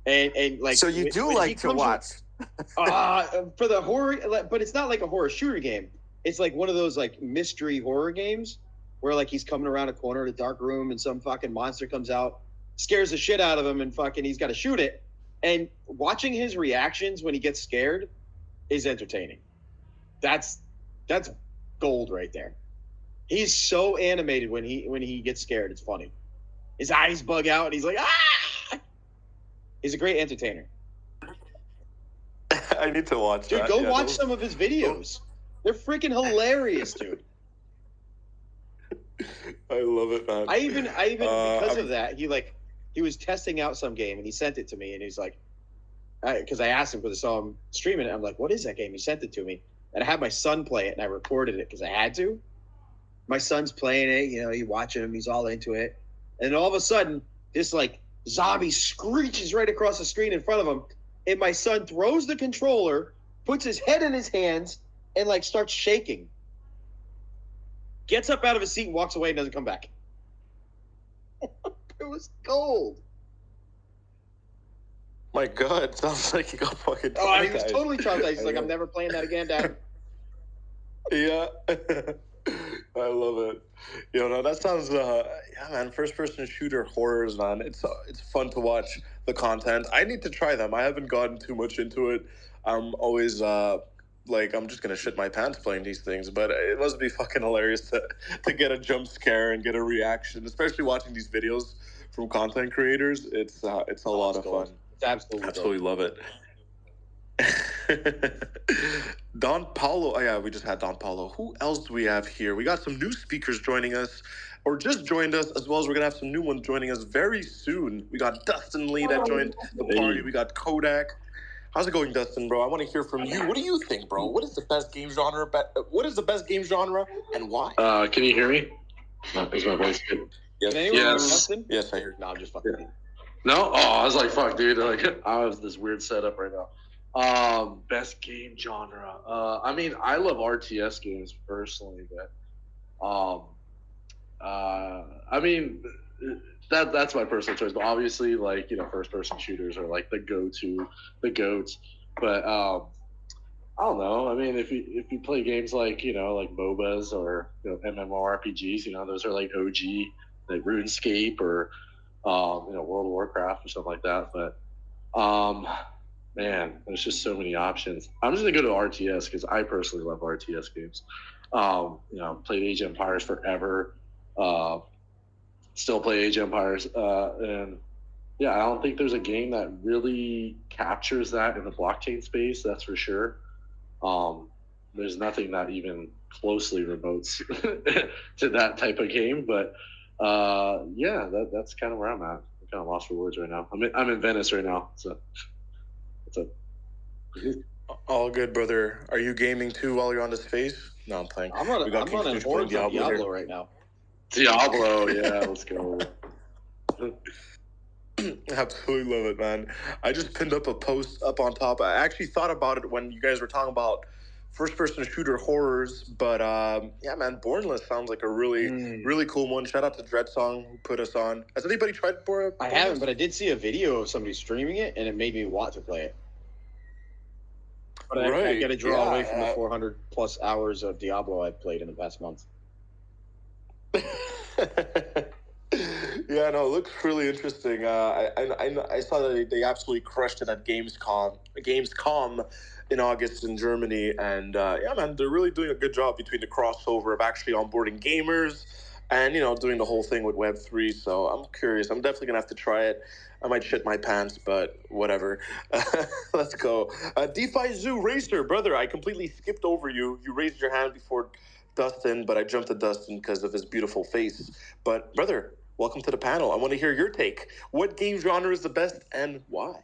And like, so you do like to watch for the horror, but it's not like a horror shooter game. It's like one of those like mystery horror games where like he's coming around a corner in a dark room and some fucking monster comes out, scares the shit out of him, and fucking he's got to shoot it. And watching his reactions when he gets scared is entertaining. That's gold right there. He's so animated when he gets scared. It's funny. His eyes bug out and he's like, ah! He's a great entertainer. I need to watch dude, that. go watch some of his videos. They're freaking hilarious, dude. I love it, man. I even because of that, he was testing out some game and he sent it to me and he's like, because I asked him because I saw him streaming it. I'm like, what is that game? He sent it to me. And I had my son play it and I recorded it because I had to. My son's playing it, you know, you watch him, he's all into it. And all of a sudden, this like zombie screeches right across the screen in front of him. And my son throws the controller, puts his head in his hands, and like starts shaking. Gets up out of his seat and walks away and doesn't come back. It was gold. My God, sounds like he got fucking traumatized. Oh, he was totally traumatized. He's like, I'm never playing that again, Dad. Yeah. I love it. You know, that sounds, yeah, man, first-person shooter horrors, man. It's fun to watch the content. I need to try them. I haven't gotten too much into it. I'm always, like, I'm just going to shit my pants playing these things, but it must be fucking hilarious to get a jump scare and get a reaction, especially watching these videos from content creators. It's a lot of fun. It's absolutely love it. Don Paulo. Oh, yeah, we just had Don Paulo. Who else do we have here? We got some new speakers joining us, or just joined us, as well as we're going to have some new ones joining us very soon. We got Dustin Lee that joined the party. We got Kodak. How's it going, Dustin, bro? I want to hear from you. What do you think, bro? What is the best game genre? What is the best game genre, and why? Can you hear me? Is my voice good? Yes. Dustin? Yes, I hear. No, I'm just fucking. Yeah. No? Oh, I was like, fuck, dude. Like, I have this weird setup right now. Best game genre. I mean, I love RTS games personally, but I mean, that's my personal choice. But obviously, like, you know, first-person shooters are like the goats. But I don't know. I mean, if you play games like, you know, like MOBAs or, you know, MMORPGs, you know, those are like OG, like RuneScape or you know, World of Warcraft or something like that. But man, there's just so many options. I'm just gonna go to RTS because I personally love RTS games. You know, played Age of Empires forever. Still play Age of Empires, and yeah, I don't think there's a game that really captures that in the blockchain space. That's for sure. There's nothing that even closely remotes to that type of game. But yeah, that's kind of where I'm at. I'm kind of lost for words right now. I'm in Venice right now, so. All good, brother. Are you gaming too while you're on this phase? No, I'm playing. I'm running hordes on Diablo right now. Diablo, yeah, let's go. Absolutely love it, man. I just pinned up a post up on top. I actually thought about it when you guys were talking about first-person shooter horrors, but yeah, man, Bornless sounds like a really cool one. Shout out to Dreadsong who put us on. Has anybody tried Bornless? I haven't, but I did see a video of somebody streaming it, and it made me want to play it. But I got to draw away from the 400 plus hours of Diablo I've played in the past month. Yeah, no, it looks really interesting. I saw that they absolutely crushed it at Gamescom in August in Germany, and yeah, man, they're really doing a good job between the crossover of actually onboarding gamers and, you know, doing the whole thing with Web3. So I'm curious. I'm definitely gonna have to try it. I might shit my pants, but whatever. Let's go. DeFi Zoo Racer, brother, I completely skipped over you. You raised your hand before Dustin, but I jumped to Dustin because of his beautiful face. But brother, welcome to the panel. I want to hear your take. What game genre is the best and why?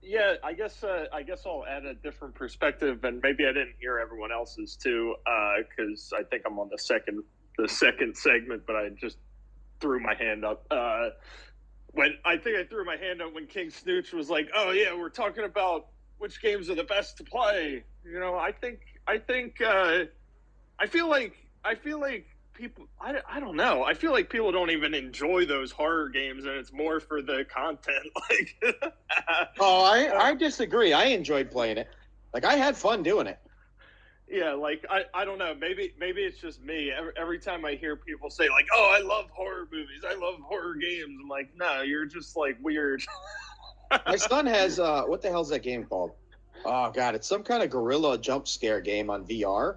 Yeah, I guess I'll add a different perspective, and maybe I didn't hear everyone else's too, because I think I'm on the second segment, but I just threw my hand up. When I threw my hand up when King Snooch was like, "Oh yeah, we're talking about which games are the best to play." You know, I feel like people, I don't know. I feel like people don't even enjoy those horror games, and it's more for the content. Like, Oh, I disagree. I enjoyed playing it. Like, I had fun doing it. yeah, like I don't know. Maybe it's just me. Every time I hear people say like, "Oh, I love horror movies. I love horror games," I'm like, "No, you're just like weird." My son has what the hell's that game called? Oh god, it's some kind of gorilla jump scare game on VR.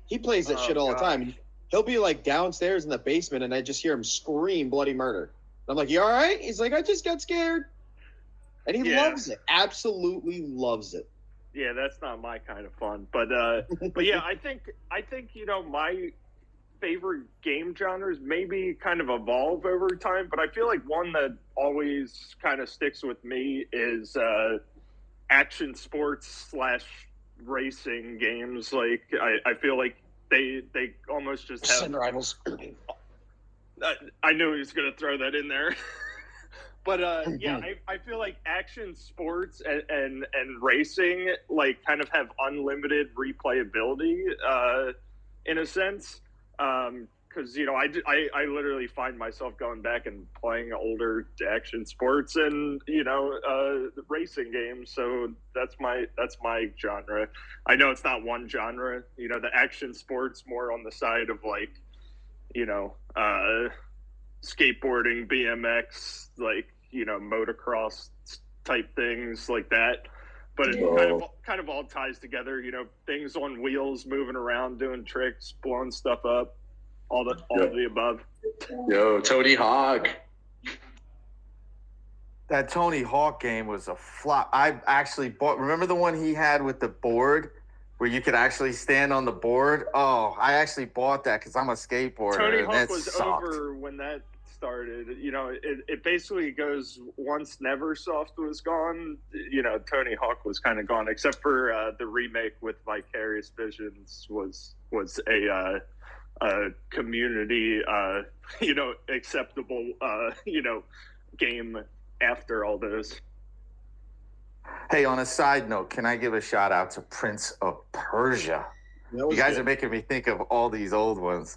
He plays that shit all the time. He'll be like downstairs in the basement, and I just hear him scream bloody murder. And I'm like, "You all right?" He's like, "I just got scared," and he loves it. Absolutely loves it. Yeah, that's not my kind of fun, but yeah, I think you know, my favorite game genres maybe kind of evolve over time, but I feel like one that always kind of sticks with me is action sports / racing games. Like I feel like they almost just have Sin Rivals. I knew he was going to throw that in there. But yeah, I feel like action sports and racing like kind of have unlimited replayability in a sense, because you know I literally find myself going back and playing older action sports and you know racing games. So that's my genre. I know it's not one genre. You know, the action sports more on the side of like, you know, skateboarding, BMX, like, you know, motocross type things like that. But it kind of all ties together, you know, things on wheels, moving around, doing tricks, blowing stuff up, all of the above. Yo, Tony Hawk. That Tony Hawk game was a flop. I actually bought. Remember the one he had with the board, where you could actually stand on the board? Oh, I actually bought that because I'm a skateboarder. Tony Hawk and was sucked. over when that started. You know, it basically goes once Neversoft was gone. You know, Tony Hawk was kind of gone, except for the remake with Vicarious Visions was a community, you know, acceptable, you know, game after all those. Hey, on a side note, can I give a shout out to Prince of Persia? You guys are making me think of all these old ones.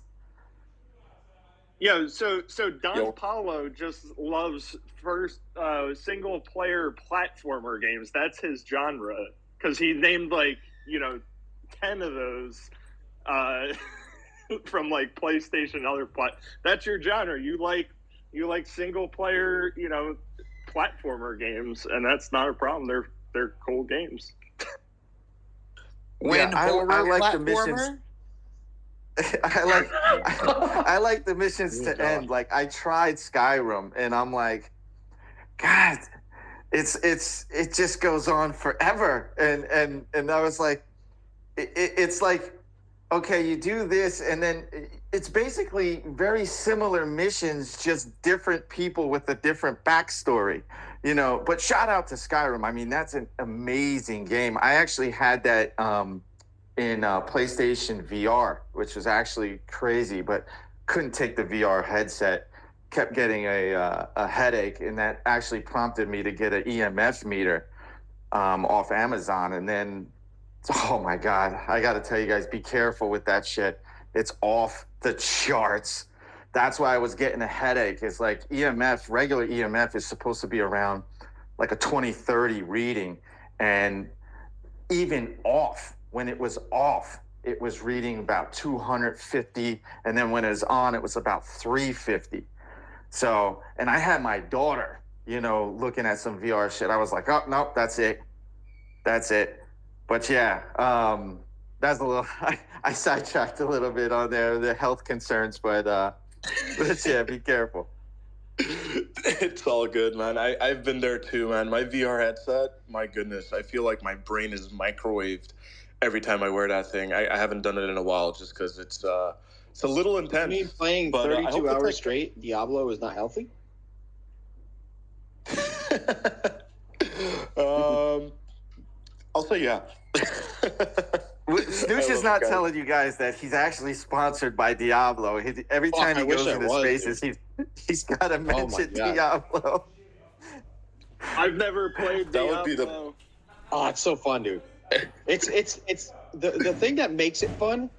Yeah, so Don Paulo just loves first single player platformer games. That's his genre, because he named like, you know, 10 of those from like PlayStation and other that's your genre. You like single player, you know, platformer games, and that's not a problem. They're cool games. I like the missions. I like the missions to end. Like, I tried Skyrim, and I'm like, God, it just goes on forever. And I was like, it's like, okay, you do this, and then it's basically very similar missions, just different people with a different backstory, you know. But shout out to Skyrim. I mean, that's an amazing game. I actually had that in PlayStation VR, which was actually crazy, but couldn't take the VR headset. Kept getting a headache, and that actually prompted me to get an EMF meter off Amazon. And then, oh my God, I got to tell you guys, be careful with that shit. It's off the charts. That's why I was getting a headache. It's like EMF, regular EMF is supposed to be around like a 20-30 reading. And even off, when it was off, it was reading about 250. And then when it was on, it was about 350. So, and I had my daughter, you know, looking at some VR shit. I was like, oh, no, that's it. But yeah, that's a little, I sidetracked a little bit on there, the health concerns, but yeah, be careful. It's all good, man. I've been there too, man. My VR headset, my goodness, I feel like my brain is microwaved every time I wear that thing. I haven't done it in a while just because it's It's a little intense. I mean, playing but, 32 hours straight Diablo is not healthy? I'll say yeah. Snooch is not telling you guys that he's actually sponsored by Diablo. Every time he goes into spaces, he's got to mention Diablo. I've never played Diablo. That would be the... Oh, it's so fun, dude. It's the thing that makes it fun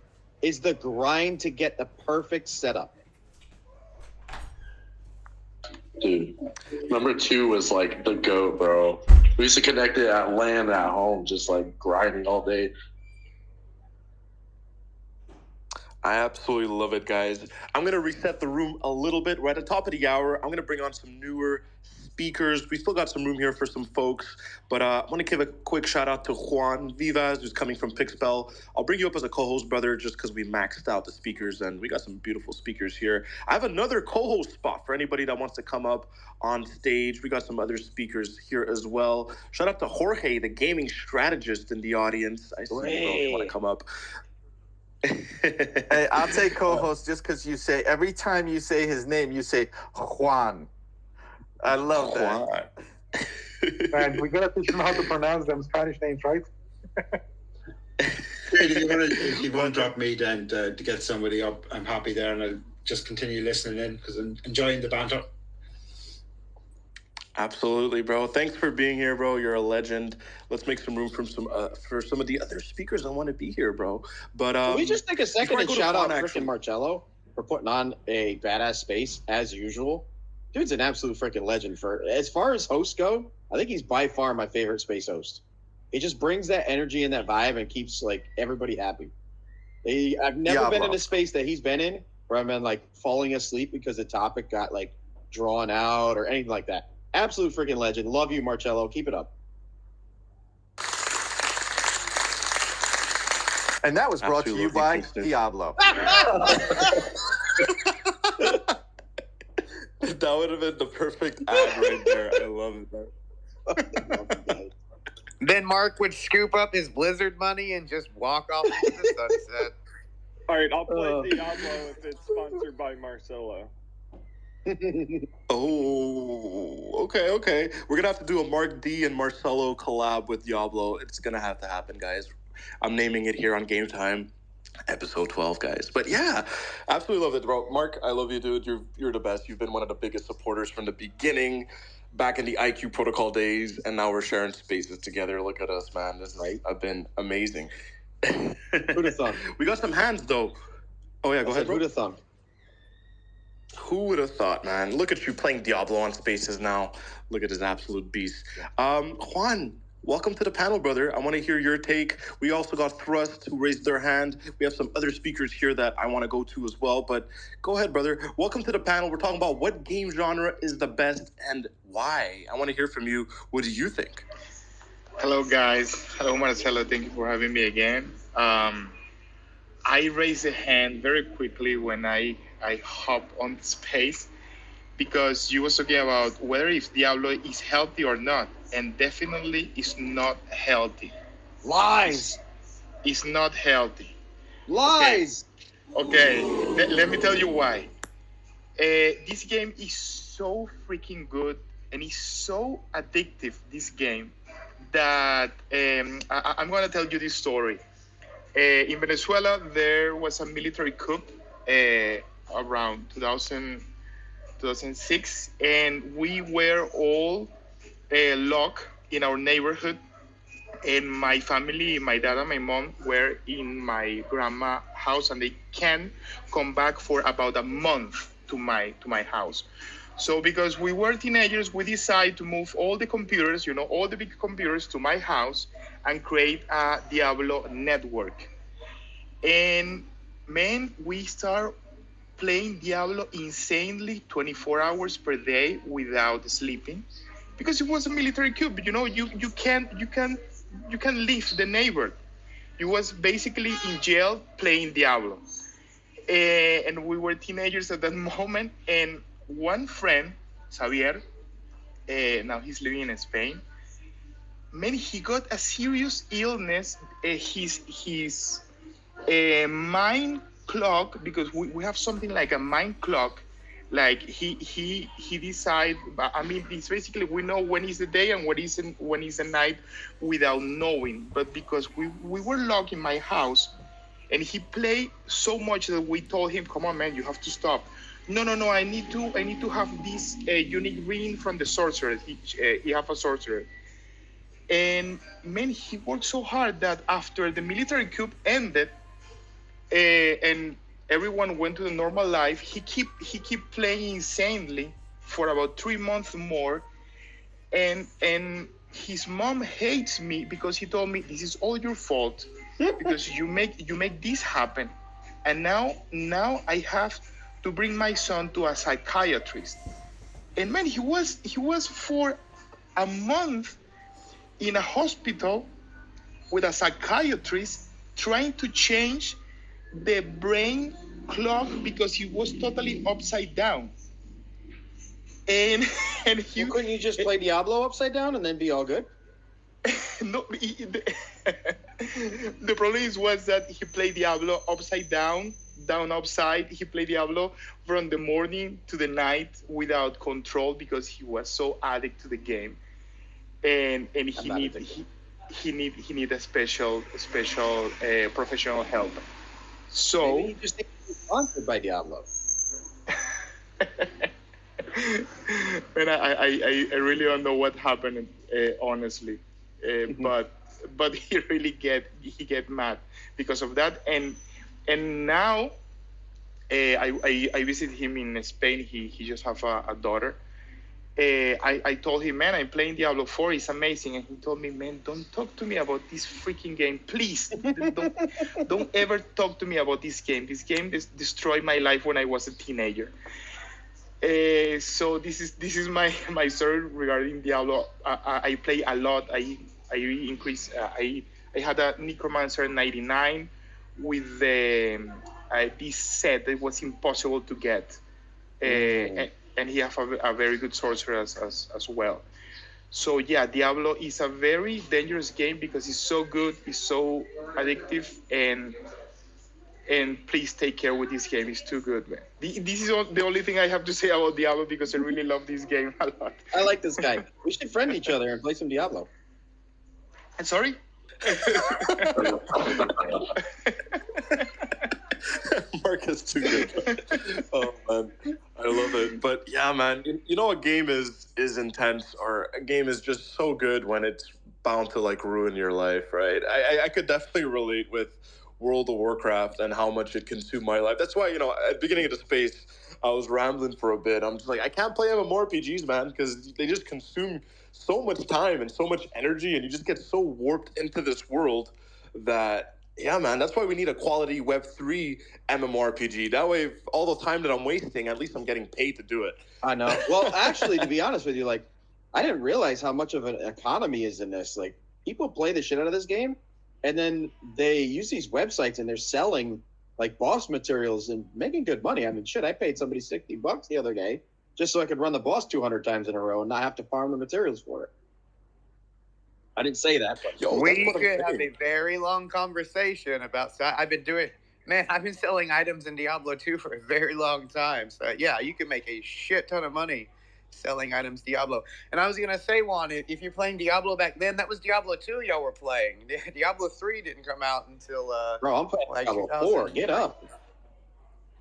is the grind to get the perfect setup. Dude, number 2 was like the GOAT, bro. We used to connect it at LAN at home, just like grinding all day. I absolutely love it, guys. I'm going to reset the room a little bit. We're at the top of the hour. I'm going to bring on some newer speakers. We still got some room here for some folks, but I want to give a quick shout out to Juan Vivas, who's coming from Pixpel. I'll bring you up as a co-host, brother, just because we maxed out the speakers, and we got some beautiful speakers here. I have another co-host spot for anybody that wants to come up on stage. We got some other speakers here as well. Shout out to Jorge, the gaming strategist in the audience. I see you, bro, if you want to come up. Hey, I'll take co-host just because you say, every time you say his name, you say Juan. I love that. And we gotta teach him how to pronounce them Spanish names, right? If you want to drop me down to get somebody up, I'm happy there, and I'll just continue listening in because I'm enjoying the banter. Absolutely, bro. Thanks for being here, bro. You're a legend. Let's make some room for some of the other speakers that want to be here, bro. But can we just take a second and shout out freaking Marcello for putting on a badass space as usual? Dude's an absolute freaking legend. For as far as hosts go, I think he's by far my favorite space host. He just brings that energy and that vibe and keeps like everybody happy. I've never been in a space that he's been in where I've been like falling asleep because the topic got like drawn out or anything like that. Absolute freaking legend. Love you, Marcello. Keep it up. And that was brought to you by Diablo. That would have been the perfect ad right there. I love it, bro. Then Mark would scoop up his Blizzard money and just walk off into the sunset. All right, I'll play Diablo if it's sponsored by Marcello. Oh, okay. We're gonna have to do a Mark D and Marcello collab with Diablo. It's gonna have to happen, guys. I'm naming it here on Game Time, episode 12, guys. But yeah, absolutely love it, bro. Mark, I love you, dude. You're the best. You've been one of the biggest supporters from the beginning, back in the IQ Protocol days, and now we're sharing spaces together. Look at us, man. This has been amazing. Who'd have thought? We got some hands, though. Oh yeah, go ahead, bro. Who'd have thought? Who would have thought, man? Look at you playing Diablo on Spaces now. Look at his absolute beast. Juan, welcome to the panel, brother. I want to hear your take. We also got Thrust, who raised their hand. We have some other speakers here that I want to go to as well. But go ahead, brother. Welcome to the panel. We're talking about what game genre is the best and why. I want to hear from you. What do you think? Hello, guys. Hello, Marcello. Thank you for having me again. I raised a hand very quickly when I hop on space because you was talking about whether if Diablo is healthy or not, and definitely it's not healthy. Lies. It's not healthy. Lies. Okay. Let me tell you why. This game is so freaking good and it's so addictive, this game, that I'm going to tell you this story. In Venezuela, there was a military coup around 2006, and we were all locked in our neighborhood. And my family, my dad and my mom, were in my grandma's house, and they can't come back for about a month to my house. So because we were teenagers, we decided to move all the computers, all the big computers to my house and create a Diablo network. And man, we start playing Diablo insanely 24 hours per day without sleeping because it was a military coup. You can't leave the neighborhood. You was basically in jail playing Diablo. And we were teenagers at that moment, and one friend, Xavier, now he's living in Spain. Man, he got a serious illness. His mind clock, because we have something like a mind clock. Like he decide. I mean, it's basically we know when is the day and when is the night without knowing. But because we were locked in my house, and he played so much that we told him, "Come on, man, you have to stop." No. I need to have this unique ring from the sorcerer. He have a sorcerer, and man, he worked so hard that after the military coup ended, and everyone went to the normal life, he keep playing insanely for about 3 months more, and his mom hates me because he told me, "This is all your fault because you make this happen, and now I have to bring my son to a psychiatrist." And man, he was for a month in a hospital with a psychiatrist trying to change the brain clock because he was totally upside down. And he couldn't you just play Diablo upside down and then be all good? No, the problem was that he played Diablo upside down, upside. He played Diablo from the morning to the night without control because he was so addicted to the game, and he need a special professional help. So maybe he just thinks he's sponsored by Diablo. And I really don't know what happened, honestly, but he really get mad because of that, and now I visit him in Spain. He just have a daughter. I told him, "Man, I'm playing Diablo 4. It's amazing." And he told me, "Man, don't talk to me about this freaking game, please. Don't ever talk to me about this game. This game destroyed my life when I was a teenager." So this is my story regarding Diablo. I play a lot. I increase. I had a Necromancer 99 with this set that was impossible to get, and he have a very good sorcerer as well. So yeah, Diablo is a very dangerous game because it's so good, it's so addictive, and please take care with this game. It's too good, man. This is the only thing I have to say about Diablo because I really love this game a lot. I like this guy. We should friend each other and play some Diablo. I'm sorry? Marcus, too good. Oh man, I love it. But yeah, man, you know a game is intense, or a game is just so good when it's bound to like ruin your life, right? I could definitely relate with World of Warcraft and how much it consumed my life. That's why, at the beginning of the space, I was rambling for a bit. I'm just like, I can't play MMORPGs, man, because they just consume so much time and so much energy, and you just get so warped into this world that, yeah, man, that's why we need a quality Web3 MMORPG. That way, all the time that I'm wasting, at least I'm getting paid to do it. I know. Well, actually, to be honest with you, like, I didn't realize how much of an economy is in this. Like, people play the shit out of this game, and then they use these websites and they're selling like boss materials and making good money. I mean, shit, I paid somebody $60 the other day just so I could run the boss 200 times in a row and not have to farm the materials for it. I didn't say that, but we could have a very long conversation about. I've been selling items in Diablo 2 for a very long time. So yeah, you can make a shit ton of money selling items Diablo. And I was gonna say, Juan, if you're playing Diablo back then, that was Diablo 2 y'all were playing. Diablo 3 didn't come out until bro, I'm playing like Diablo 4. Get up.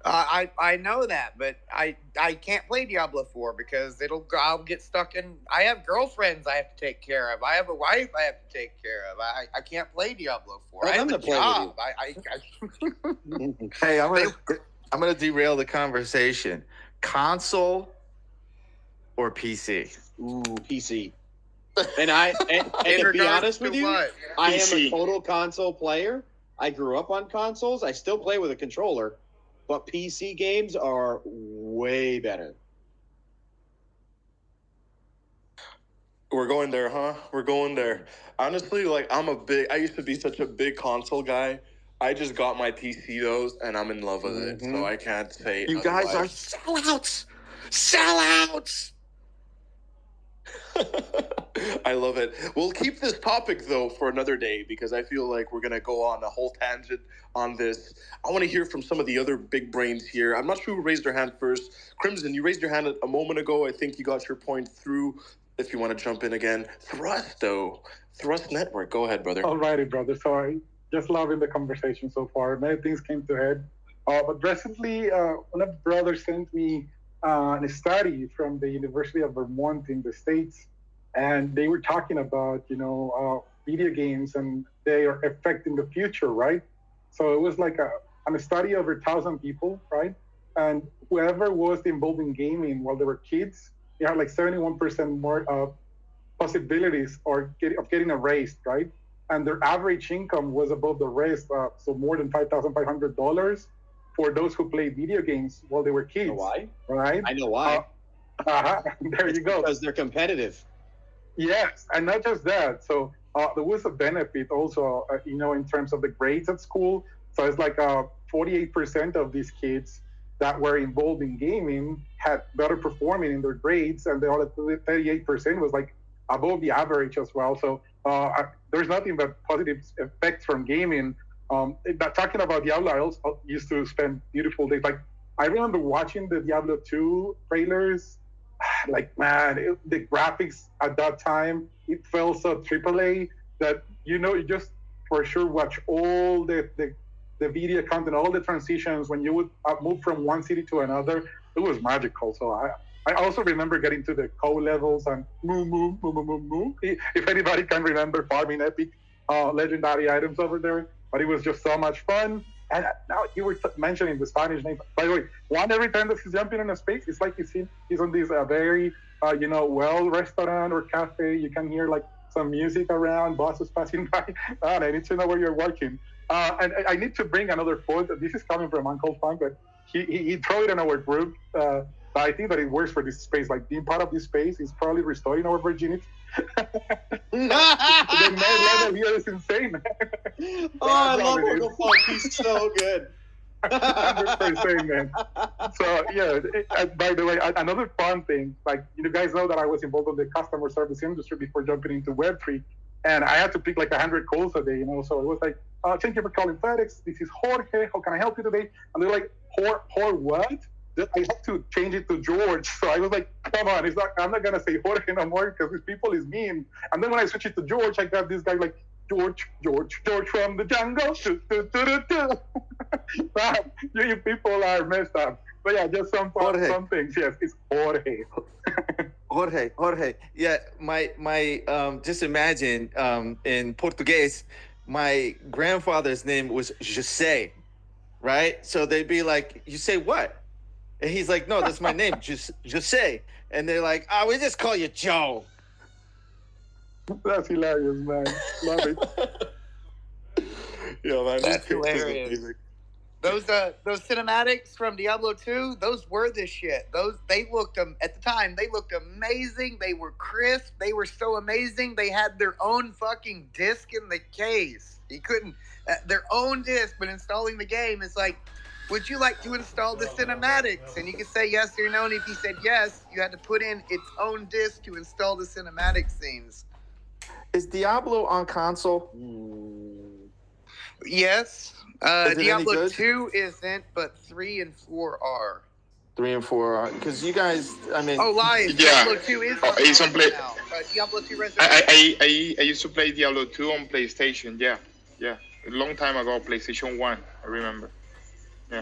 I know that, but I can't play Diablo 4 because I'll get stuck in. I have girlfriends I have to take care of. I have a wife I have to take care of. I can't play Diablo 4. Well, I have a job. Hey, I'm gonna derail the conversation. Console or PC? Ooh, PC. And to be honest with you, I am a total console player. I grew up on consoles. I still play with a controller, but PC games are way better. We're going there, huh? We're going there. Honestly, like I used to be such a big console guy. I just got my PC those, and I'm in love with it. So I can't say you guys are sellouts. Sellouts. I love it. We'll keep this topic, though, for another day because I feel like we're going to go on a whole tangent on this. I want to hear from some of the other big brains here. I'm not sure who raised their hand first. Crimson, you raised your hand a moment ago. I think you got your point through. If you want to jump in again. Thrust, though. Thrust Network. Go ahead, brother. Alrighty, brother. Sorry. Just loving the conversation so far. Many things came to head. But recently, one of the brothers sent me a study from the University of Vermont in the States. And they were talking about, video games and they are affecting the future, right? So it was like a study over 1,000 people, right? And whoever was involved in gaming while they were kids, they had like 71% more possibilities of getting a raise, right? And their average income was above the rest, so more than $5,500 for those who played video games while they were kids. You know why? Right? I know why. There you go. Because they're competitive. Yes, and not just that. So there was a benefit also, in terms of the grades at school. So it's like 48% of these kids that were involved in gaming had better performing in their grades, and the other 38% was like above the average as well. So there's nothing but positive effects from gaming. Talking about Diablo, I also used to spend beautiful days. Like I remember watching the Diablo 2 trailers. Like man, the graphics at that time, it felt so AAA that you just for sure watch all the video content, all the transitions when you would move from one city to another. It was magical. So I also remember getting to the code levels and move. If anybody can remember farming epic legendary items over there, but it was just so much fun. And now you were mentioning the Spanish name. By the way, Juan, every time that he's jumping in a space, it's like he's on this very, well restaurant or cafe. You can hear like some music around, buses passing by. I need to know where you're working. And I need to bring another quote. This is coming from Uncle Funk, but he threw it in our group. But I think that it works for this space. Like being part of this space is probably restoring our virginity. The nerd level here is insane. Oh, I love Uncle Funk. He's so good. 100%, man. So yeah. By the way, another fun thing, like you guys know that I was involved in the customer service industry before jumping into Web3, and I had to pick like 100 calls a day. So it was like, thank you for calling FedEx. This is Jorge. How can I help you today? And they're like, Jorge what? I have to change it to George. So I was like, come on, I'm not gonna say Jorge no more because these people is mean. And then when I switched it to George, I got this guy like George from the jungle. You people are messed up. But yeah, just some things. Yes, it's Jorge. Jorge. Yeah, my just imagine in Portuguese, my grandfather's name was José, right? So they'd be like, you say what? And he's like, no, that's my name, José. And they're like, we just call you Joe. That's hilarious, man. Love it. Yeah, man. That's hilarious. Those cinematics from Diablo 2, those were the shit. They looked at the time. They looked amazing. They were crisp. They were so amazing. They had their own fucking disc in the case. You couldn't their own disc, but installing the game is like, would you like to install the cinematics? And you could say yes or no. And if you said yes, you had to put in its own disc to install the cinematic scenes. Is Diablo on console? Yes. Diablo 2 isn't, but 3 and 4 are. 3 and 4 are. Because you guys, I mean... Oh, lies. Yeah. Diablo 2 is it's on play. Now. Diablo 2 Resurrection. I used to play Diablo 2 on PlayStation. Yeah. A long time ago, PlayStation 1. I remember. Yeah.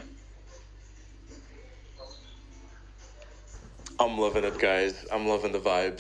I'm loving it, guys. I'm loving the vibes.